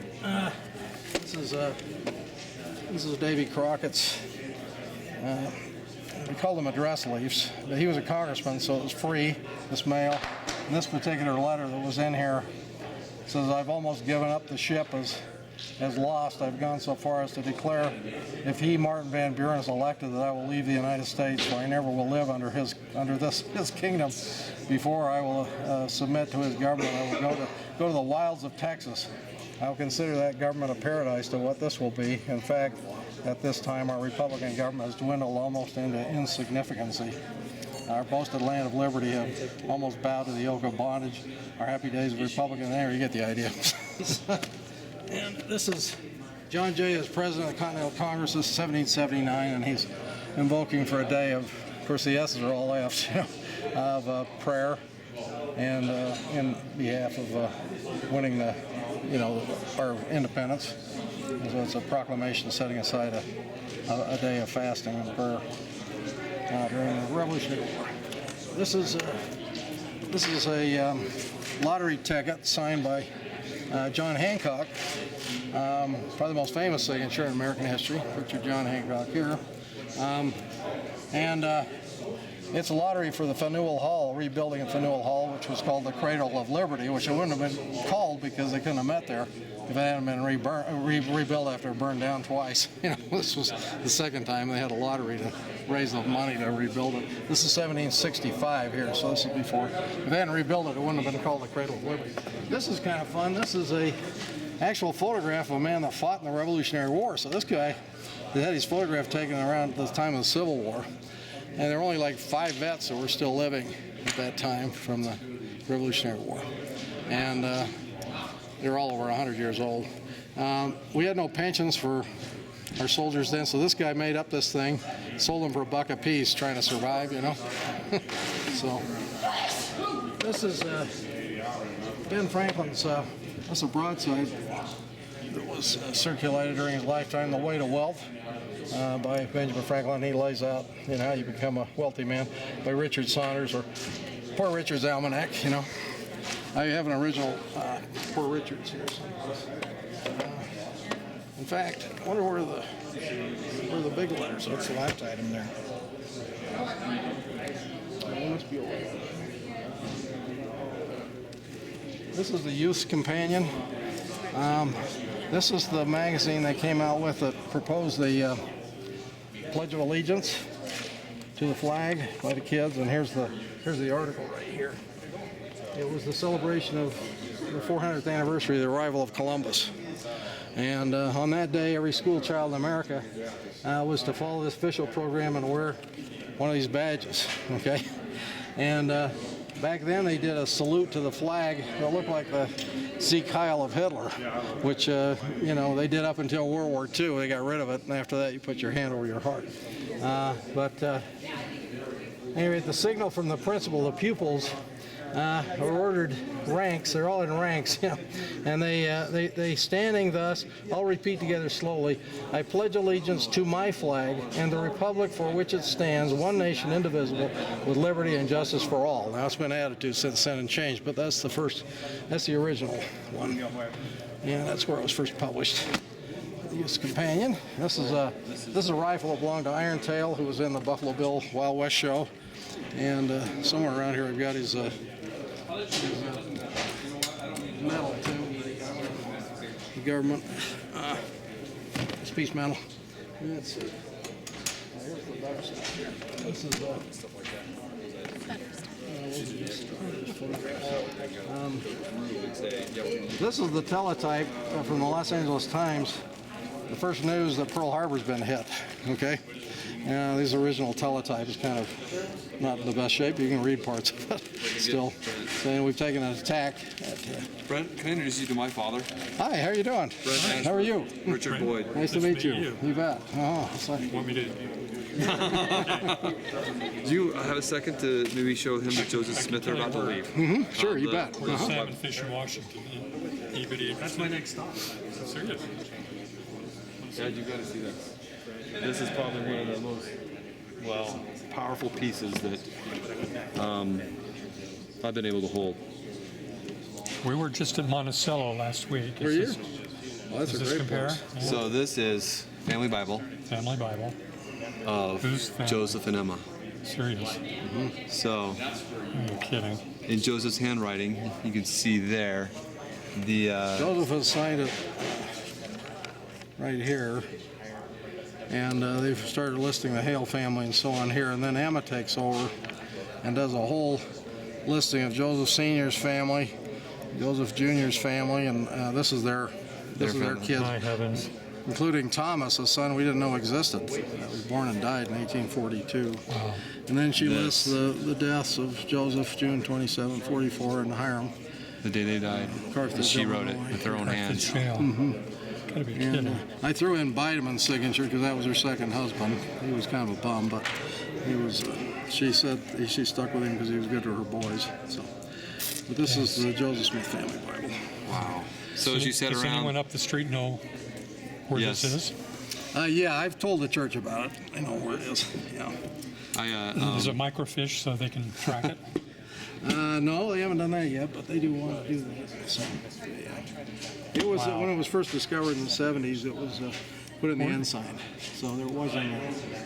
This is Davy Crockett's. We called them address leafs. He was a congressman, so it was free, this mail. And this particular letter that was in here says, "I've almost given up the ship as lost. I've gone so far as to declare, if he, Martin Van Buren, is elected, that I will leave the United States, for I never will live under his kingdom. Before I will submit to his government, I will go to the wilds of Texas. I will consider that government a paradise to what this will be. In fact, at this time, our Republican government has dwindled almost into insignificancy. Our boasted land of liberty have almost bowed to the yoke of bondage. Our happy days of Republican there, you get the idea." And this is John Jay as President of the Continental Congress. This is 1779, and he's invoking for a day of course, the S's are all F's, of prayer and in behalf of winning our independence. So it's a proclamation setting aside a day of fasting and prayer during the Revolutionary War. This is a lottery ticket signed by John Hancock, probably the most famous signature in American history. Picture John Hancock here. It's a lottery for the Faneuil Hall, rebuilding of Faneuil Hall, which was called the Cradle of Liberty, which it wouldn't have been called because they couldn't have met there if it hadn't been rebuilt after it burned down twice. This was the second time they had a lottery to raise the money to rebuild it. This is 1765 here, so this is before. If they hadn't rebuilt it, it wouldn't have been called the Cradle of Liberty. This is kind of fun. This is a actual photograph of a man that fought in the Revolutionary War. So this guy had his photograph taken around the time of the Civil War. And there were only like 5 vets that were still living at that time from the Revolutionary War. And they were all over 100 years old. We had no pensions for our soldiers then, so this guy made up this thing, sold them for $1 a piece, trying to survive, So this is Ben Franklin's, that's a broadside that was circulated during his lifetime, The Way to Wealth. By Benjamin Franklin. He lays out how you become a wealthy man, by Richard Saunders, or Poor Richard's Almanac. I have an original Poor Richard's here. In fact, I wonder where the big letters are. What's the last item there? This is the Youth's Companion. This is the magazine they came out with that proposed the Pledge of Allegiance to the flag by the kids, and here's the article right here. It was the celebration of the 400th anniversary of the arrival of Columbus, and on that day, every school child in America was to follow this official program and wear one of these badges. Okay, and back then they did a salute to the flag that looked like the Sieg Heil of Hitler, which they did up until World War II. They got rid of it, and after that you put your hand over your heart. Anyway, the signal from the principal, the pupils ordered ranks. They're all in ranks, and they standing thus. I'll repeat together slowly. I pledge allegiance to my flag and the republic for which it stands, one nation indivisible, with liberty and justice for all. Now it's been added to since then and changed, but that's the original one. Yeah, that's where it was first published. Use companion. This is a rifle that belonged to Iron Tail, who was in the Buffalo Bill Wild West show, and somewhere around here I've got his medal too. The government, his peace medal. Let's see. Here's the better stuff here. This is the teletype from the Los Angeles Times. The first news that Pearl Harbor's been hit. Okay, these original teletype is kind of not in the best shape. You can read parts of it still. Saying we've taken an attack. Brent, can I introduce you to my father? Hi, how are you doing? Brent Ashworth. How are you? Richard Boyd. Nice to meet you. You bet. Oh, it's like, Want me to? Do you have a second to maybe show him that Joseph Smith are about to leave? sure, you bet. We're salmon fish in Washington. Anybody? That's my next stop. Serious? Dad, you got to see this. This is probably one of the most, powerful pieces that I've been able to hold. We were just at Monticello last week. Were you? Well, that's Does a this great compare? place. Yeah. So this is Family Bible Family Bible. of Whose family? Joseph and Emma. Serious. So You're kidding. in Joseph's handwriting, you can see there the Joseph has signed it right here, and they've started listing the Hale family and so on here, and then Emma takes over and does a whole listing of Joseph Sr.'s family, Joseph Jr.'s family, and this is their family. kids, My heavens. including Thomas, a son we didn't know existed. He was born and died in 1842. Wow. And then she lists the deaths of Joseph, June 27, 44, and Hiram. the day they died. Carthage, She wrote it Illinois. with her own hands. Jail. Gotta be And kidding. I threw in Bideman's signature because that was her second husband. He was kind of a bum, but he was. She said she stuck with him because he was good to her boys. So, but this is the Joseph Smith family Bible. Wow. So she sat Does anyone around. up the street know where Yes. this is? Yeah, I've told the church about it. I know where it is. Yeah. Is it microfiche so they can track it? No, they haven't done that yet, but they do want to do that. So, yeah. It was when it was first discovered in the 70s. It was put in the Ensign. So there was in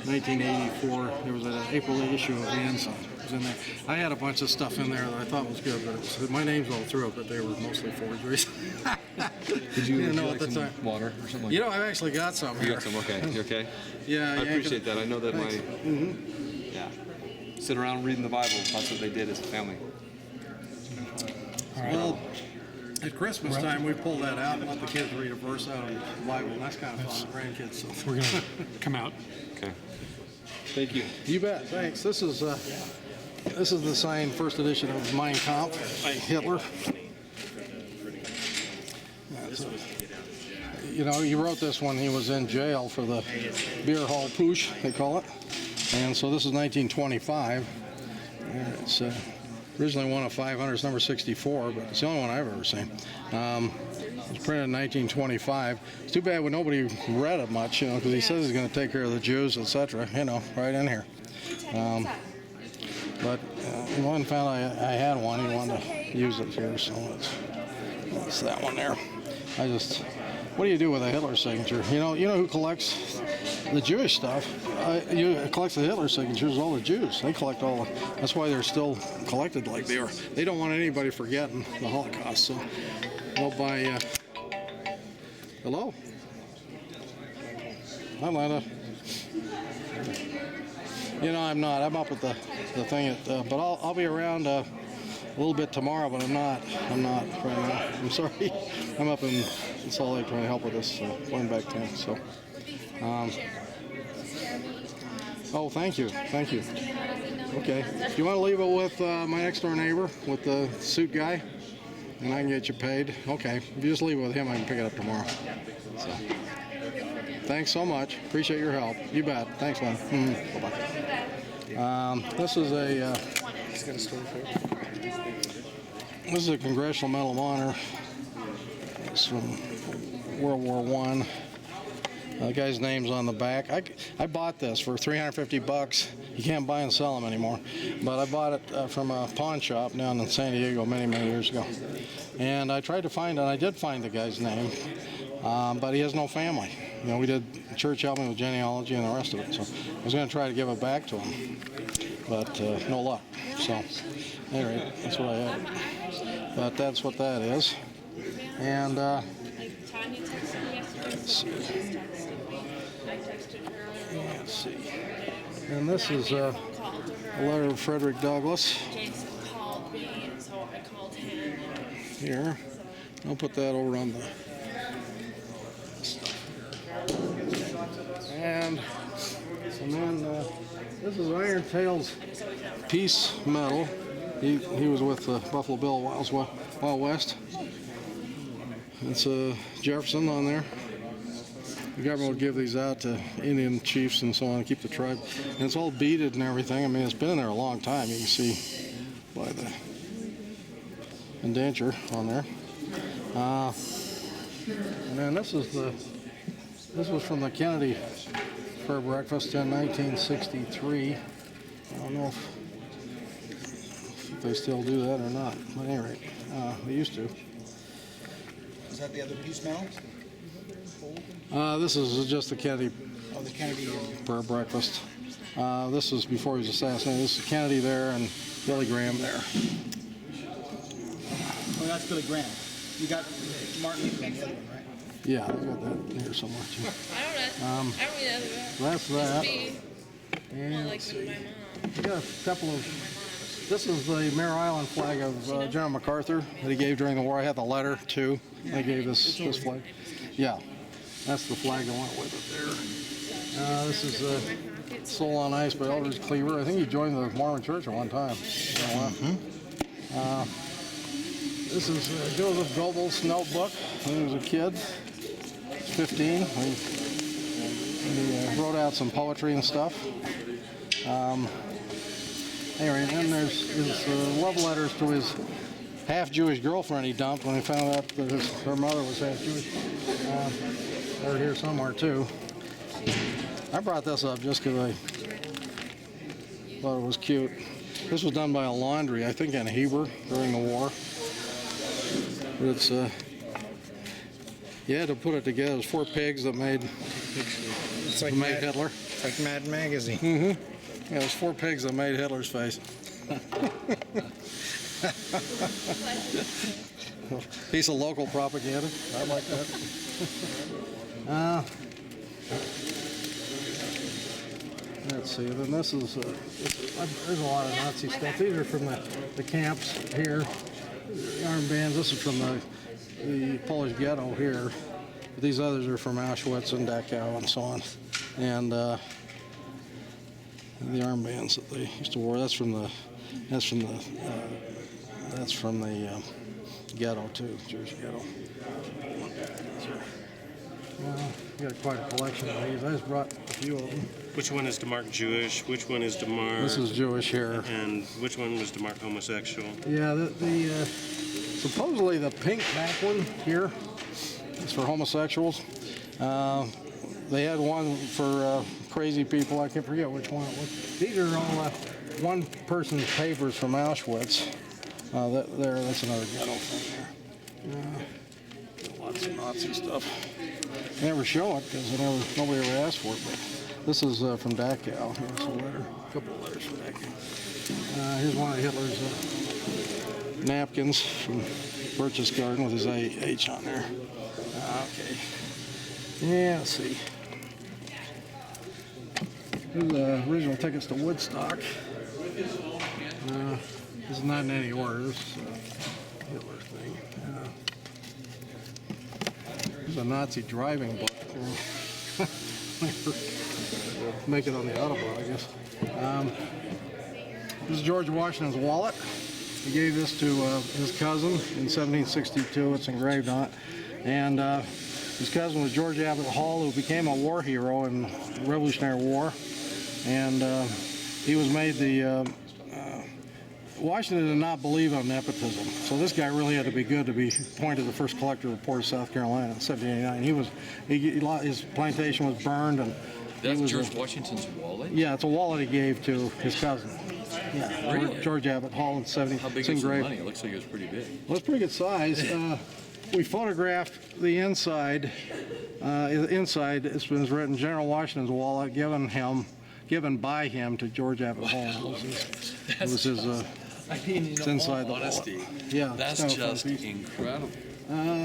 1984. There was an April issue of the Ensign. It was in there. I had a bunch of stuff in there that I thought was good, but my name's all through it. But they were mostly forgeries. Did you, Didn't know like at the some time. water or something like You know, I've actually got some that? You here. got some? Okay. You okay? Yeah, I appreciate that. I know that Thanks. yeah. Sit around reading the Bible. That's what they did as a family. Well, at Christmas time, we pull that out and let the kids read a verse out of the Bible, and that's kind of fun. The grandkids. So. We're gonna come out. Okay. Thank you. You bet. Thanks. This is the signed first edition of Mein Kampf by Hitler. You know, he wrote this when he was in jail for the beer hall poosh, they call it. And so this is 1925. And it's originally one of 500. It's number 64, but it's the only one I've ever seen. It was printed in 1925. It's too bad when nobody read it much, you know, because he says he's going to take care of the Jews, etc. You know, right in here. But one found I had one. He wanted to use it here, so it's that one there. What do you do with a Hitler signature? You know who collects the Jewish stuff? Collects the Hitler signatures, all the Jews. They collect all. That's why they're still collected like they are. They don't want anybody forgetting the Holocaust, so they'll buy. Hello. Hi, Lana. You know, I'm not. I'm up at the thing but I'll be around a little bit tomorrow, but I'm not right now. I'm sorry. I'm up in Salt Lake trying to help with this going back tent. So, oh, thank you. Okay. Do you want to leave it with my next door neighbor, with the suit guy, and I can get you paid? Okay. If you just leave it with him, I can pick it up tomorrow. So, thanks so much. Appreciate your help. You bet. Thanks, man. Bye-bye. This is a. This is a Congressional Medal of Honor. It's from World War I. The guy's name's on the back. I bought this for $350. You can't buy and sell them anymore. But I bought it from a pawn shop down in San Diego many, many years ago. And I tried to find it. I did find the guy's name, but he has no family. You know, we did church help me with genealogy and the rest of it. So I was going to try to give it back to him, but no luck. So anyway, that's what I have. But that's what that is. And let's see. And this is a letter of Frederick Douglass. Jason called me, and so I called him. Here. I'll put that over on the. And then this is Iron Tail's Peace Medal. He was with Buffalo Bill Wild West. It's Jefferson on there. The government would give these out to Indian chiefs and so on to keep the tribe. And it's all beaded and everything. I mean, it's been in there a long time. You can see by the indenture on there. And then this was from the Kennedy for breakfast in 1963. I don't know if they still do that or not. But at any rate, they used to. Is that the other piece medal? This is just the Kennedy Oh, the Kennedy. for breakfast. This was before he was assassinated. This is Kennedy there and Billy Graham there. Oh, that's Billy Graham. You got Martin Luther on the other one, right? Yeah, I got that here somewhere too. I don't read other books. That's that. Just me. And Well, like let's see. with my mom. We got a couple of. This is the Mare Island flag of General MacArthur that he gave during the war. I had the letter too. They gave this flag. Yeah, that's the flag that went with it there. This is Soul on Ice by Eldridge Cleaver. I think he joined the Mormon Church at one time. This is Joseph Goebbels' notebook when he was a kid. 15. He wrote out some poetry and stuff. Anyway, and then there's his love letters to his half-Jewish girlfriend he dumped when he found out that her mother was half-Jewish. They're here somewhere, too. I brought this up just because I thought it was cute. This was done by a laundry, I think in Heber during the war. But it's, you had to put it together. It was 4 pigs that made, It's like Hitler. Like Mad Magazine. Yeah, it was 4 pigs that made Hitler's face. Piece of local propaganda. I like that. Let's see. Then this is there's a lot of Nazi stuff. These are from the camps here. The armbands. This is from the Polish ghetto here. But these others are from Auschwitz and Dachau and so on. And the armbands that they used to wear. That's from the ghetto too, Jewish ghetto. Well, we got quite a collection of these. I just brought a few of them. Which one is to mark Jewish? Which one is to mark? This is Jewish here. And which one was to mark homosexual? Yeah, the supposedly the pink back one here is for homosexuals. They had one for crazy people. I can't forget which one it was. These are all one person's papers from Auschwitz. That's another ghetto thing there. Lots of Nazi stuff. I never show it because nobody ever asked for it. But this is from Dachau. Here's a letter, a couple of letters from Dachau. Here's one of Hitler's napkins from Birch's Garden with his H on there. Okay. Yeah, let's see. Here's the original tickets to Woodstock. This is not in any order. This is Hitler thing. There's a Nazi driving book. Make it on the Autobahn, I guess. This is George Washington's wallet. He gave this to his cousin in 1762. It's engraved on it. And his cousin was George Abbott Hall, who became a war hero in the Revolutionary War. And he was made the Washington did not believe on nepotism, so this guy really had to be good to be appointed the first collector of the port of South Carolina in 1789. His plantation was burned, and That's he was George Washington's wallet? yeah, it's a wallet he gave to his cousin. Yeah, Really? George Abbott Hall in 70. How big it's is the engraved. money? It looks like it was pretty big. Well, it's pretty good size. We photographed the inside. Inside, it's been written General Washington's wallet, given by him to George Abbott Hall. It was his. I mean, It's inside the honesty, wallet. Yeah, that's it's kind of a just fun piece. incredible.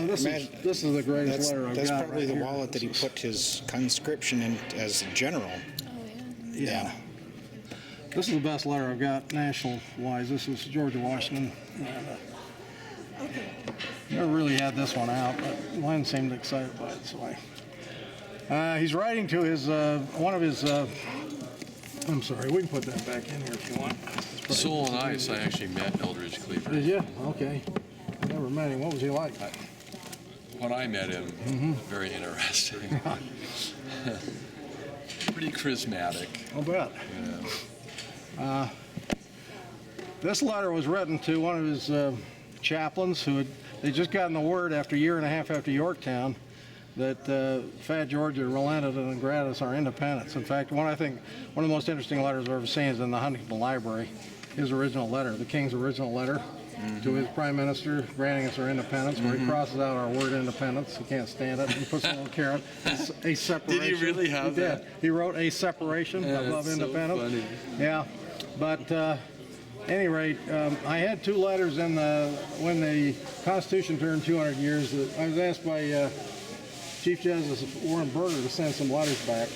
This is the greatest letter I've That's got. probably right the here. wallet that he put his conscription in as general. Oh, yeah. Yeah. This is the best letter I've got national-wise. This is George Washington. Never really had this one out, but Len seemed excited by it, so he's writing to his one of his. I'm sorry, we can put that back in here if you want. Soul and Ice, I actually met Eldridge Cleaver. Did you? Okay. I never met him. What was he like? When I met him, very interesting. Pretty charismatic. I'll bet. Yeah. This letter was written to one of his chaplains who they just gotten the word after a year and a half after Yorktown that Fat George had relented and granted us our independence. In fact, one of the most interesting letters I've ever seen is in the Huntington Library. His original letter, the King's original letter to his Prime Minister granting us our independence, where he crosses out our word independence. He can't stand it. He puts a little caret. A separation. Did he really have He that? did. He wrote a separation above that's so independence. funny. Yeah, but any rate, I had two letters when the Constitution turned 200 years. I was asked by Chief Justice Warren Berger to send some letters back.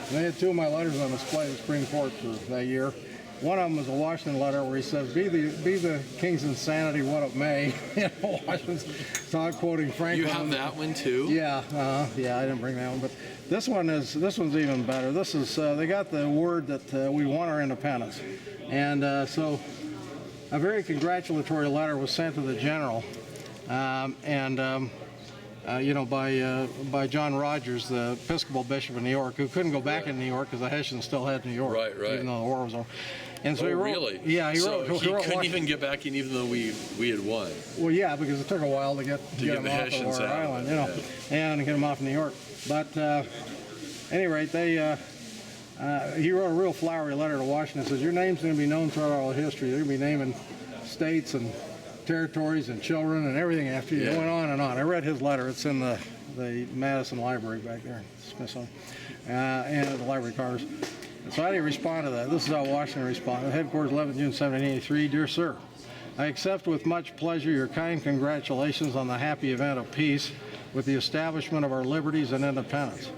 And they had two of my letters on display at the Supreme Court for that year. One of them was a Washington letter where he says, "Be the king's insanity what it may." Washington's not quoting Franklin. You have that one too? Yeah, yeah, I didn't bring that one, but this one's even better. This is they got the word that we won our independence, and so a very congratulatory letter was sent to the general, by John Rogers, the Episcopal Bishop of New York, who couldn't go back in New York because the Hessians still had New York, Right. even though the war was over. And so he wrote, really? Yeah, he so wrote. he couldn't Washington. even get back in, even though we had won. Well, yeah, because it took a while to get get him the off Hessians of our out. island, and to get him off New York. But at any rate, he wrote a real flowery letter to Washington. It says, "Your name's going to be known throughout all history. They're going to be naming states and territories and children and everything after you." Yeah. It went on and on. I read his letter. It's in the Madison Library back there, Smithsonian, and at the Library of Congress. So how do you respond to that? This is how Washington responded. Headquarters, 11 June 1783. Dear Sir, I accept with much pleasure your kind congratulations on the happy event of peace with the establishment of our liberties and independence.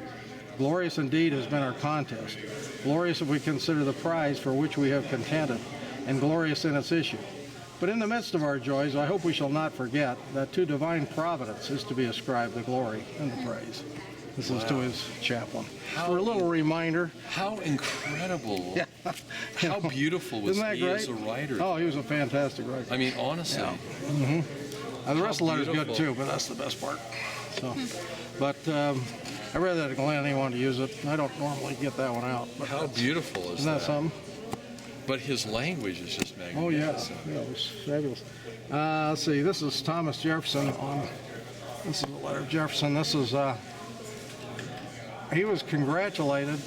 Glorious indeed has been our contest. Glorious if we consider the prize for which we have contended, and glorious in its issue. But in the midst of our joys, I hope we shall not forget that to divine providence is to be ascribed the glory and the praise. This is to his chaplain. For a little reminder. How incredible. Yeah. How beautiful was Isn't that he great? as a writer? Oh, he was a fantastic writer. I mean, honestly. The rest of the letter's good beautiful. too, but that's the best part. So, but I read that to Glenn. He wanted to use it. I don't normally get that one out. But How beautiful is isn't that something? But his language is just magnificent. Oh yeah, it was fabulous. Let's see. This is Thomas Jefferson. This is a letter of Jefferson. This is he was congratulated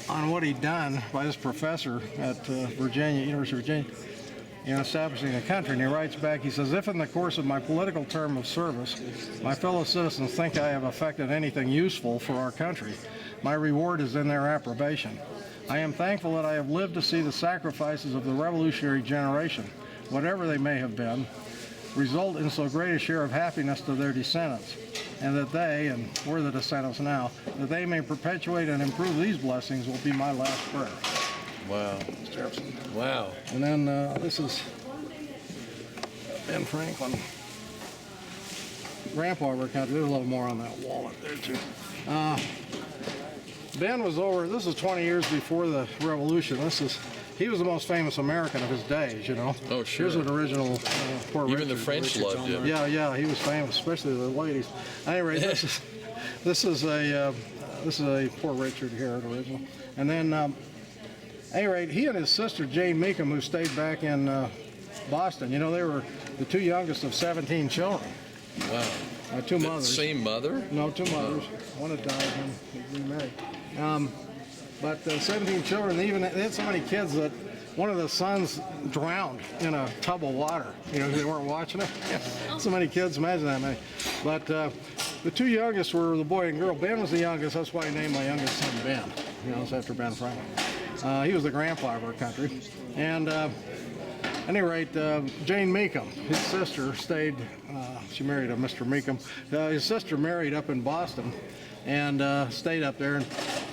on what he'd done by this professor at University of Virginia, in establishing the country. And he writes back, he says, "If in the course of my political term of service, my fellow citizens think I have effected anything useful for our country, my reward is in their approbation. I am thankful that I have lived to see the sacrifices of the revolutionary generation, whatever they may have been, result in so great a share of happiness to their descendants, and that they, and we're the descendants now, that they may perpetuate and improve these blessings will be my last prayer." Wow. Jefferson. Wow. And then this is Ben Franklin. Grandpa of our country. There's a little more on that wallet there too. Ben was over. This is 20 years before the Revolution. He was the most famous American of his days. Oh, sure. Here's an original. Poor Even the Richard. French loved him. Yeah, he was famous, especially the ladies. Anyway, this is a Poor Richard here, an original. And then, at any rate, he and his sister Jane Meekum, who stayed back in Boston. You know, they were the two youngest of 17 children. Wow. Two The mothers. same mother? No, two mothers. One had died and remarried. But 17 children, they had so many kids that one of the sons drowned in a tub of water. You know, they weren't watching it. So many kids, imagine that many. But the two youngest were the boy and girl. Ben was the youngest. That's why I named my youngest son Ben. You know, it's after Ben Franklin. He was the grandpa of our country. And at any rate, Jane Meekum, his sister, stayed, she married a Mr. Meekum. His sister married up in Boston and stayed up there. And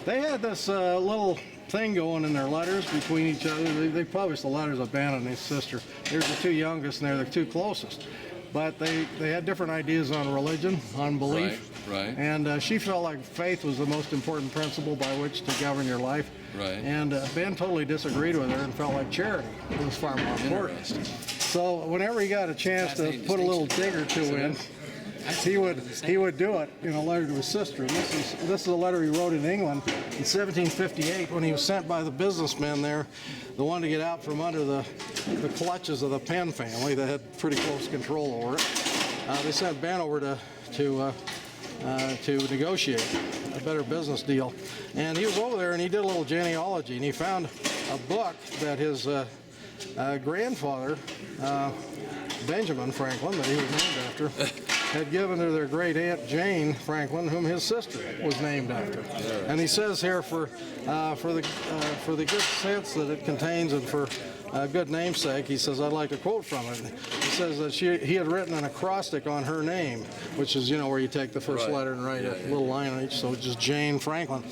they had this little thing going in their letters between each other. They published the letters of Ben and his sister. They're the two youngest and they're the two closest. But they had different ideas on religion, on belief. Right. And she felt like faith was the most important principle by which to govern your life. Right. And Ben totally disagreed with her and felt like charity was far more important. So whenever he got a chance to put a little dig or two in, he would do it in a letter to his sister. And this is a letter he wrote in England in 1758 when he was sent by the businessmen there, the one to get out from under the clutches of the Penn family that had pretty close control over it. They sent Ben over to negotiate a better business deal. And he was over there and he did a little genealogy and he found a book that his grandfather, Benjamin Franklin, that he was named after, had given to their great aunt Jane Franklin, whom his sister was named after. And he says here for the good sense that it contains and for good namesake, he says, I'd like to quote from it. He says that he had written an acrostic on her name, which is, you know, where you take the first letter and write a little line on each, so it's just Jane Franklin.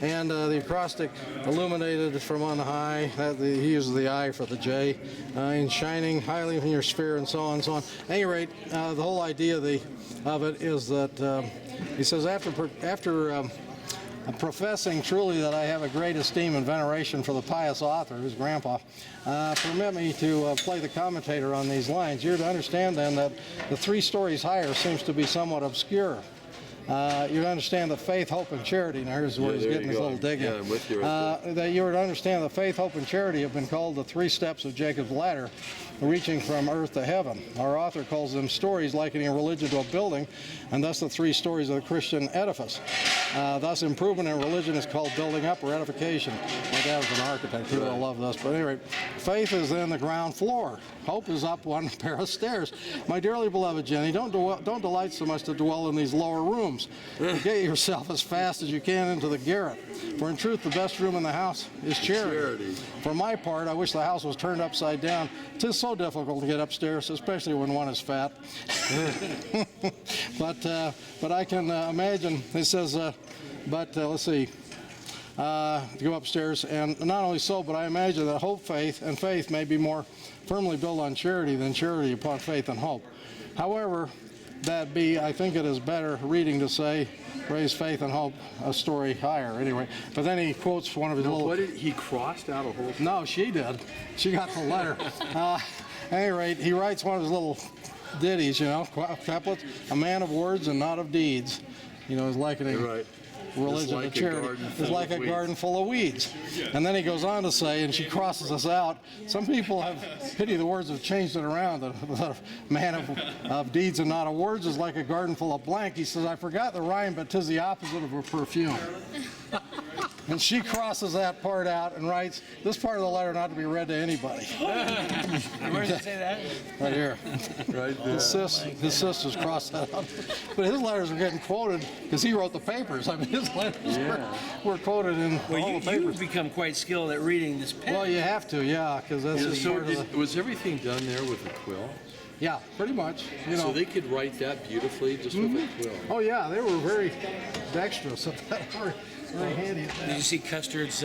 And the acrostic illuminated from on high, he uses the I for the J, in shining highly from your sphere and so on and so on. At any rate, the whole idea of it is that, he says, after professing truly that I have a great esteem and veneration for the pious author, his grandpa, permit me to play the commentator on these lines. You're to understand then that the 3 stories higher seems to be somewhat obscure. You understand that faith, hope, and charity, now here's where he's getting his little dig in. Yeah, I'm with you right there. That you are to understand that faith, hope, and charity have been called the 3 steps of Jacob's ladder, reaching from earth to heaven. Our author calls them stories, likening religion to a building, and thus the 3 stories of the Christian edifice. Thus, improvement in religion is called building up or edification. My dad was an architect. People will love this. But anyway, faith is then the ground floor. Hope is up one pair of stairs. My dearly beloved Jenny, don't delight so much to dwell in these lower rooms. Get yourself as fast as you can into the garret. For in truth, the best room in the house is charity. For my part, I wish the house was turned upside down. 'Tis so difficult to get upstairs, especially when one is fat. But I can imagine, it says, let's see, to go upstairs. And not only so, but I imagine that hope, faith, and faith may be more firmly built on charity than charity upon faith and hope. However, that be, I think it is better reading to say, raise faith and hope a story higher. Anyway, but then he quotes one of his little... What did he crossed out a whole... No, she did. She got the letter. At any rate, he writes one of his little ditties, you know, couplets. A man of words and not of deeds. You know, is likening religion to charity. It's like a garden full of weeds. And then he goes on to say, and she crosses us out, some people have, pity the words have changed it around. The man of deeds and not of words is like a garden full of blank. He says, I forgot the rhyme, but 'tis the opposite of a perfume. And she crosses that part out and writes, this part of the letter not to be read to anybody. Where does it say that? Right here. Right there. His sisters crossed that out. But his letters are getting quoted because he wrote the papers. I mean, his letters were quoted in all the papers. You've become quite skilled at reading this pen. Well, you have to, yeah, because that's just So part of the... was everything done there with a quill? Yeah, pretty much. You know. So they could write that beautifully just with a quill. Oh, yeah, they were very dexterous at that. Very handy at that. Did you see Custer's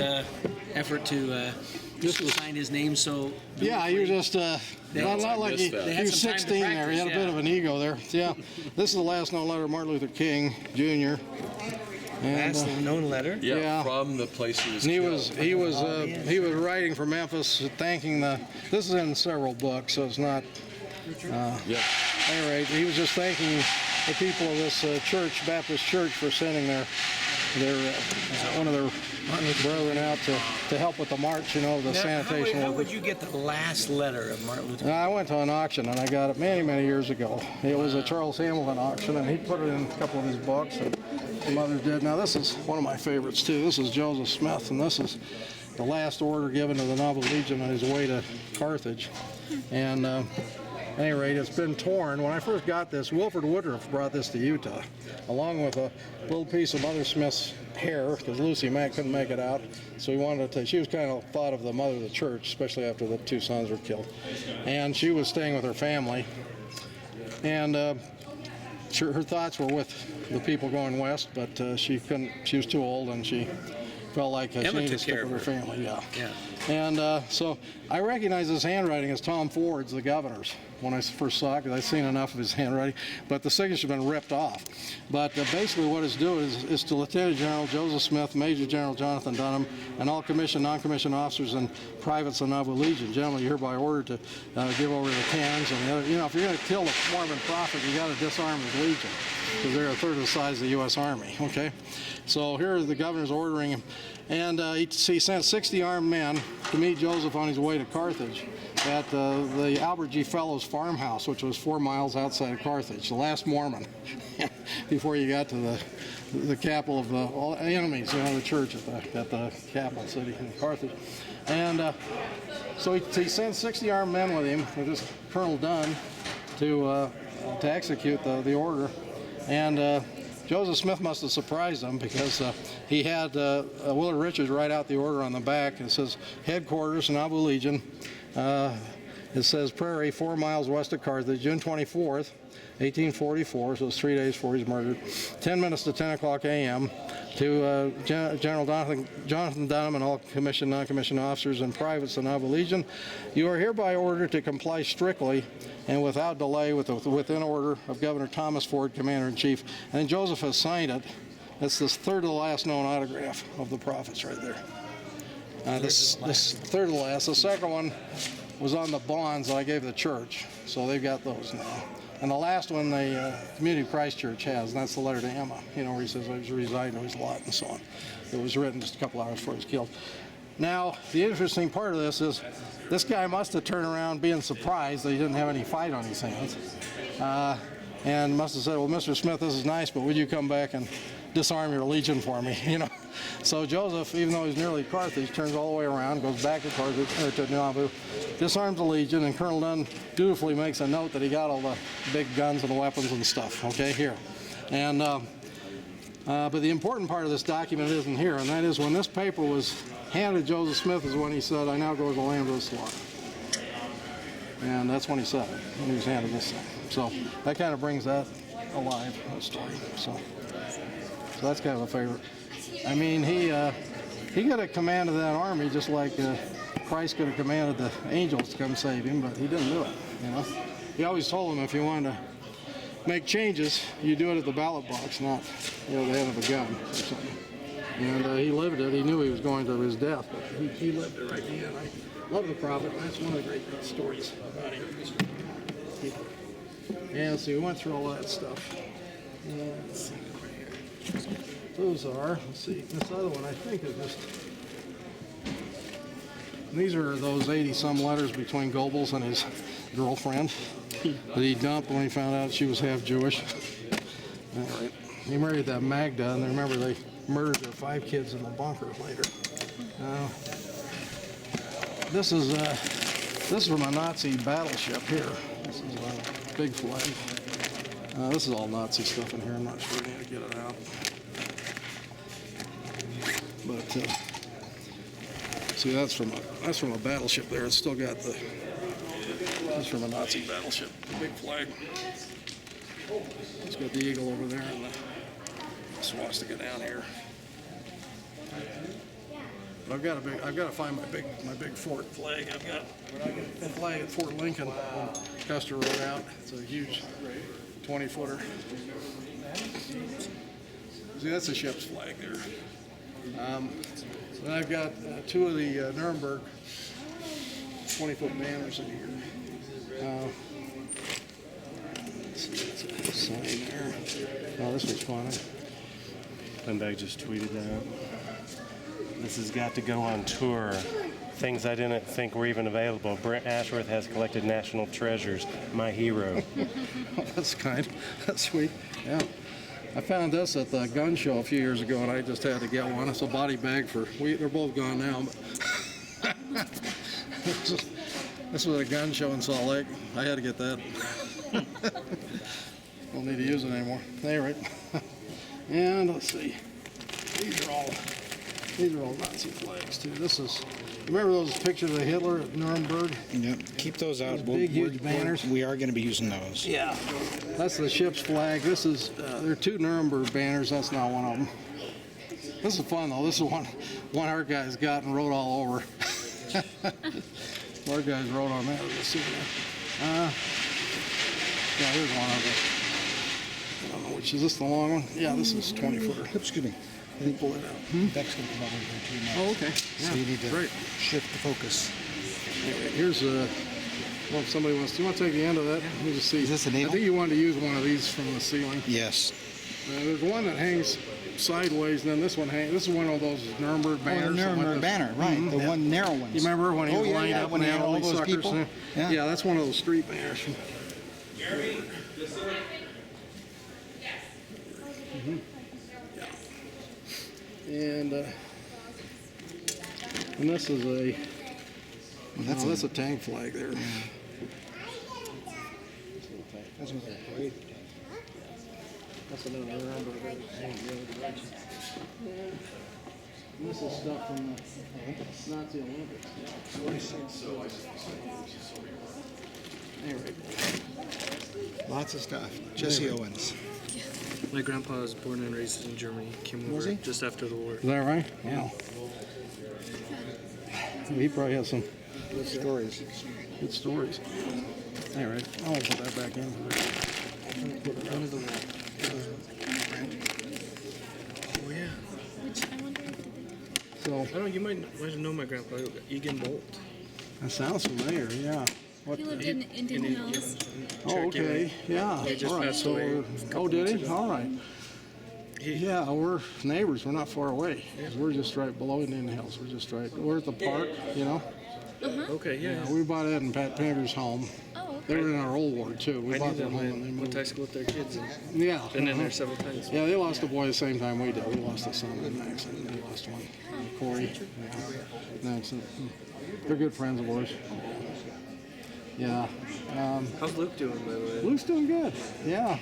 effort to sign his name so... Yeah, you just, not like he was 16 there. He had a bit of an ego there. Yeah, this is the last known letter of Martin Luther King, Jr. And, Last known letter? Yeah, from the place he was and he was writing from Memphis, thanking this is in several books, so it's not, Yeah. at any rate, he was just thanking the people of this church, Baptist church, for sending one of their brethren out to help with the march, the sanitation How workers. would you get the last letter of Martin Luther King? I went to an auction and I got it many, many years ago. It was a Charles Hamilton auction, and he put it in a couple of his books, and some others did. Now this is one of my favorites too. This is Joseph Smith, and this is the last order given to the Noble Legion on his way to Carthage. And at any rate, it's been torn. When I first got this, Wilford Woodruff brought this to Utah, along with a little piece of Mother Smith's hair, because Lucy Mack couldn't make it out. So he wanted to, she was kind of thought of the mother of the church, especially after the two sons were killed. And she was staying with her family. And her thoughts were with the people going west, but she couldn't, she was too old, and she felt like she needed to stick with her family. Yeah. And so I recognize his handwriting as Tom Ford's, the governor's, when I first saw it, because I'd seen enough of his handwriting, but the signature's been ripped off. But basically what it's doing is to Lieutenant General Joseph Smith, Major General Jonathan Dunham, and all commissioned, non-commissioned officers and privates of the Noble Legion. Gentlemen, you're hereby ordered to give over the cannons and the other. If you're going to kill the Mormon prophet, you got to disarm his legion, because they're a third of the size of the U.S. Army. Okay, so here the governor's ordering him, and he sent 60 armed men to meet Joseph on his way to Carthage at the Albert G. Fellows farmhouse, which was 4 miles outside of Carthage, the last Mormon before you got to the capital of all enemies, the church at the capital city in Carthage. And so he sent 60 armed men with him, with this Colonel Dunn, to execute the order. And Joseph Smith must have surprised them, because he had Willard Richards write out the order on the back. It says, Headquarters, Nauvoo Legion. It says Prairie, 4 miles west of Carthage, June 24th, 1844, so it's 3 days before he's murdered. 10 minutes to 10 o'clock a.m. to General Jonathan Dunham and all commissioned, non-commissioned officers and privates of the Nauvoo Legion. You are hereby ordered to comply strictly and without delay with the within order of Governor Thomas Ford, Commander-in-Chief. And then Joseph has signed it. That's the third to the last known autograph of the prophets right there. This third to the last. The second one was on the bonds that I gave the church, so they've got those now. And the last one the Community of Christ Church has, and that's the letter to Emma, where he says I was residing to his lot and so on. It was written just a couple hours before he was killed. Now, the interesting part of this is this guy must have turned around being surprised that he didn't have any fight on his hands, and must have said, well, Mr. Smith, this is nice, but would you come back and disarm your legion for me, So Joseph, even though he's nearly Carthage, turns all the way around, goes back to Carthage, or to Nauvoo, disarms the legion, and Colonel Dunn dutifully makes a note that he got all the big guns and the weapons and stuff, okay, here. And, but the important part of this document isn't here, and that is when this paper was handed to Joseph Smith is when he said, I now go to the land of the slaughter. And that's when he said it, when he was handed this thing. So that kind of brings that alive, that story. So that's kind of a favorite. I mean, he could have commanded that army just like Christ could have commanded the angels to come save him, but he didn't do it, He always told them if you wanted to make changes, you do it at the ballot box, not, the head of a gun or something. And he lived it. He knew he was going to his death, but he lived it right at the end. I love the prophet. That's one of the great stories about him. Yeah, so we went through all that stuff. Let's see right here. Those are, let's see, this other one I think is just, these are those 80-some letters between Goebbels and his girlfriend that he dumped when he found out she was half Jewish. All right. He married that Magda, and remember they murdered their 5 kids in the bunker later. This is from a Nazi battleship here. This is a big flag. This is all Nazi stuff in here. I'm not sure I need to get it out. But see, that's from a battleship there. It's still got that's from a Nazi battleship. The big flag. It's got the eagle over there and the swastika down here. But I've got to find my big fort flag. I've got the flag at Fort Lincoln when Custer wrote out. It's a huge 20-footer. See, that's a ship's flag there. Then I've got 2 of the Nuremberg 20-foot banners in here. Let's see, that's a sign there. Oh, this was fun. Lindbergh just tweeted that. This has got to go on tour. Things I didn't think were even available. Brent Ashworth has collected national treasures. My hero. That's kind. That's sweet. Yeah. I found this at the gun show a few years ago, and I just had to get one. It's a body bag for. They're both gone now, but this was a gun show in Salt Lake. I had to get that. Don't need to use it anymore. Anyway, and let's see. These are all Nazi flags too. This is. Remember those pictures of Hitler at Nuremberg? Yep. Keep those out. Those big, huge banners. We are going to be using those. Yeah. That's the ship's flag. This is. There are 2 Nuremberg banners. That's not one of them. This is fun though. This is one our guys got and wrote all over. Our guys wrote on that. Let's see. Yeah, here's one of them. I don't know which is this the long one. Yeah, this is 20-footer. Excuse me. I think pull it out. Beck's going to come over here too now. Oh, okay. So you need to Great. shift the focus. Anyway, here's well, if somebody wants. Do you want to take the end of that? Let me just see. Is this a I needle? think you wanted to use one of these from the ceiling. Yes. There's one that hangs sideways, and then this one hangs. This is one of those Nuremberg banners. Oh, the Nuremberg banner, right. The one narrow ones. You remember when he was lined up when and he had had all all these those suckers? people? Yeah, that's one of those street banners. And this is a. That's a tank flag there. That's another Nuremberg that hangs the other direction. And this is stuff from the Nazi Olympics. Anyway, Lots of stuff. Jesse Owens. My grandpa was born and raised in Germany. Came Was over he? just after the war. is that right? Yeah. He probably has some Good stories. good stories. Anyway, I'll put that back in. One of the war. Oh yeah. Which I wonder if So I don't know. You might know my grandpa, Egan Bolt. that sounds familiar. Yeah. What? he lived in Indian Hills. Oh, okay. Yeah. He just All right. passed So, away a oh, couple did months he? ago. All right. Yeah, we're neighbors. We're not far away. 'Cause we're just right below Indian Hills. We're just right. We're at the park, you know. Okay, yeah. We bought Ed and Pat Pander's home. Oh, They okay. were in our old ward too. We I bought knew their them. home and they I went moved. to high school with their kids. And Yeah. been in uh-huh. there several times. Yeah, they lost a boy the same time we did. We lost a son in an accident. They lost one. Corey. Yeah. An accident. They're good friends of ours. Yeah. How's Luke doing, by the way? Luke's doing good. Yeah.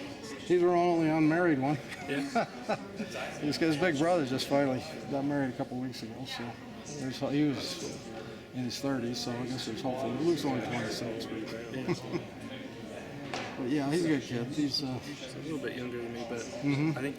He's our only unmarried one. Yeah. His big brother just finally got married a couple weeks ago, so he was in his 30s, so I guess there's hopefully. Luke's only 26. But yeah, he's a good kid. He's He's a little bit younger than me, but I think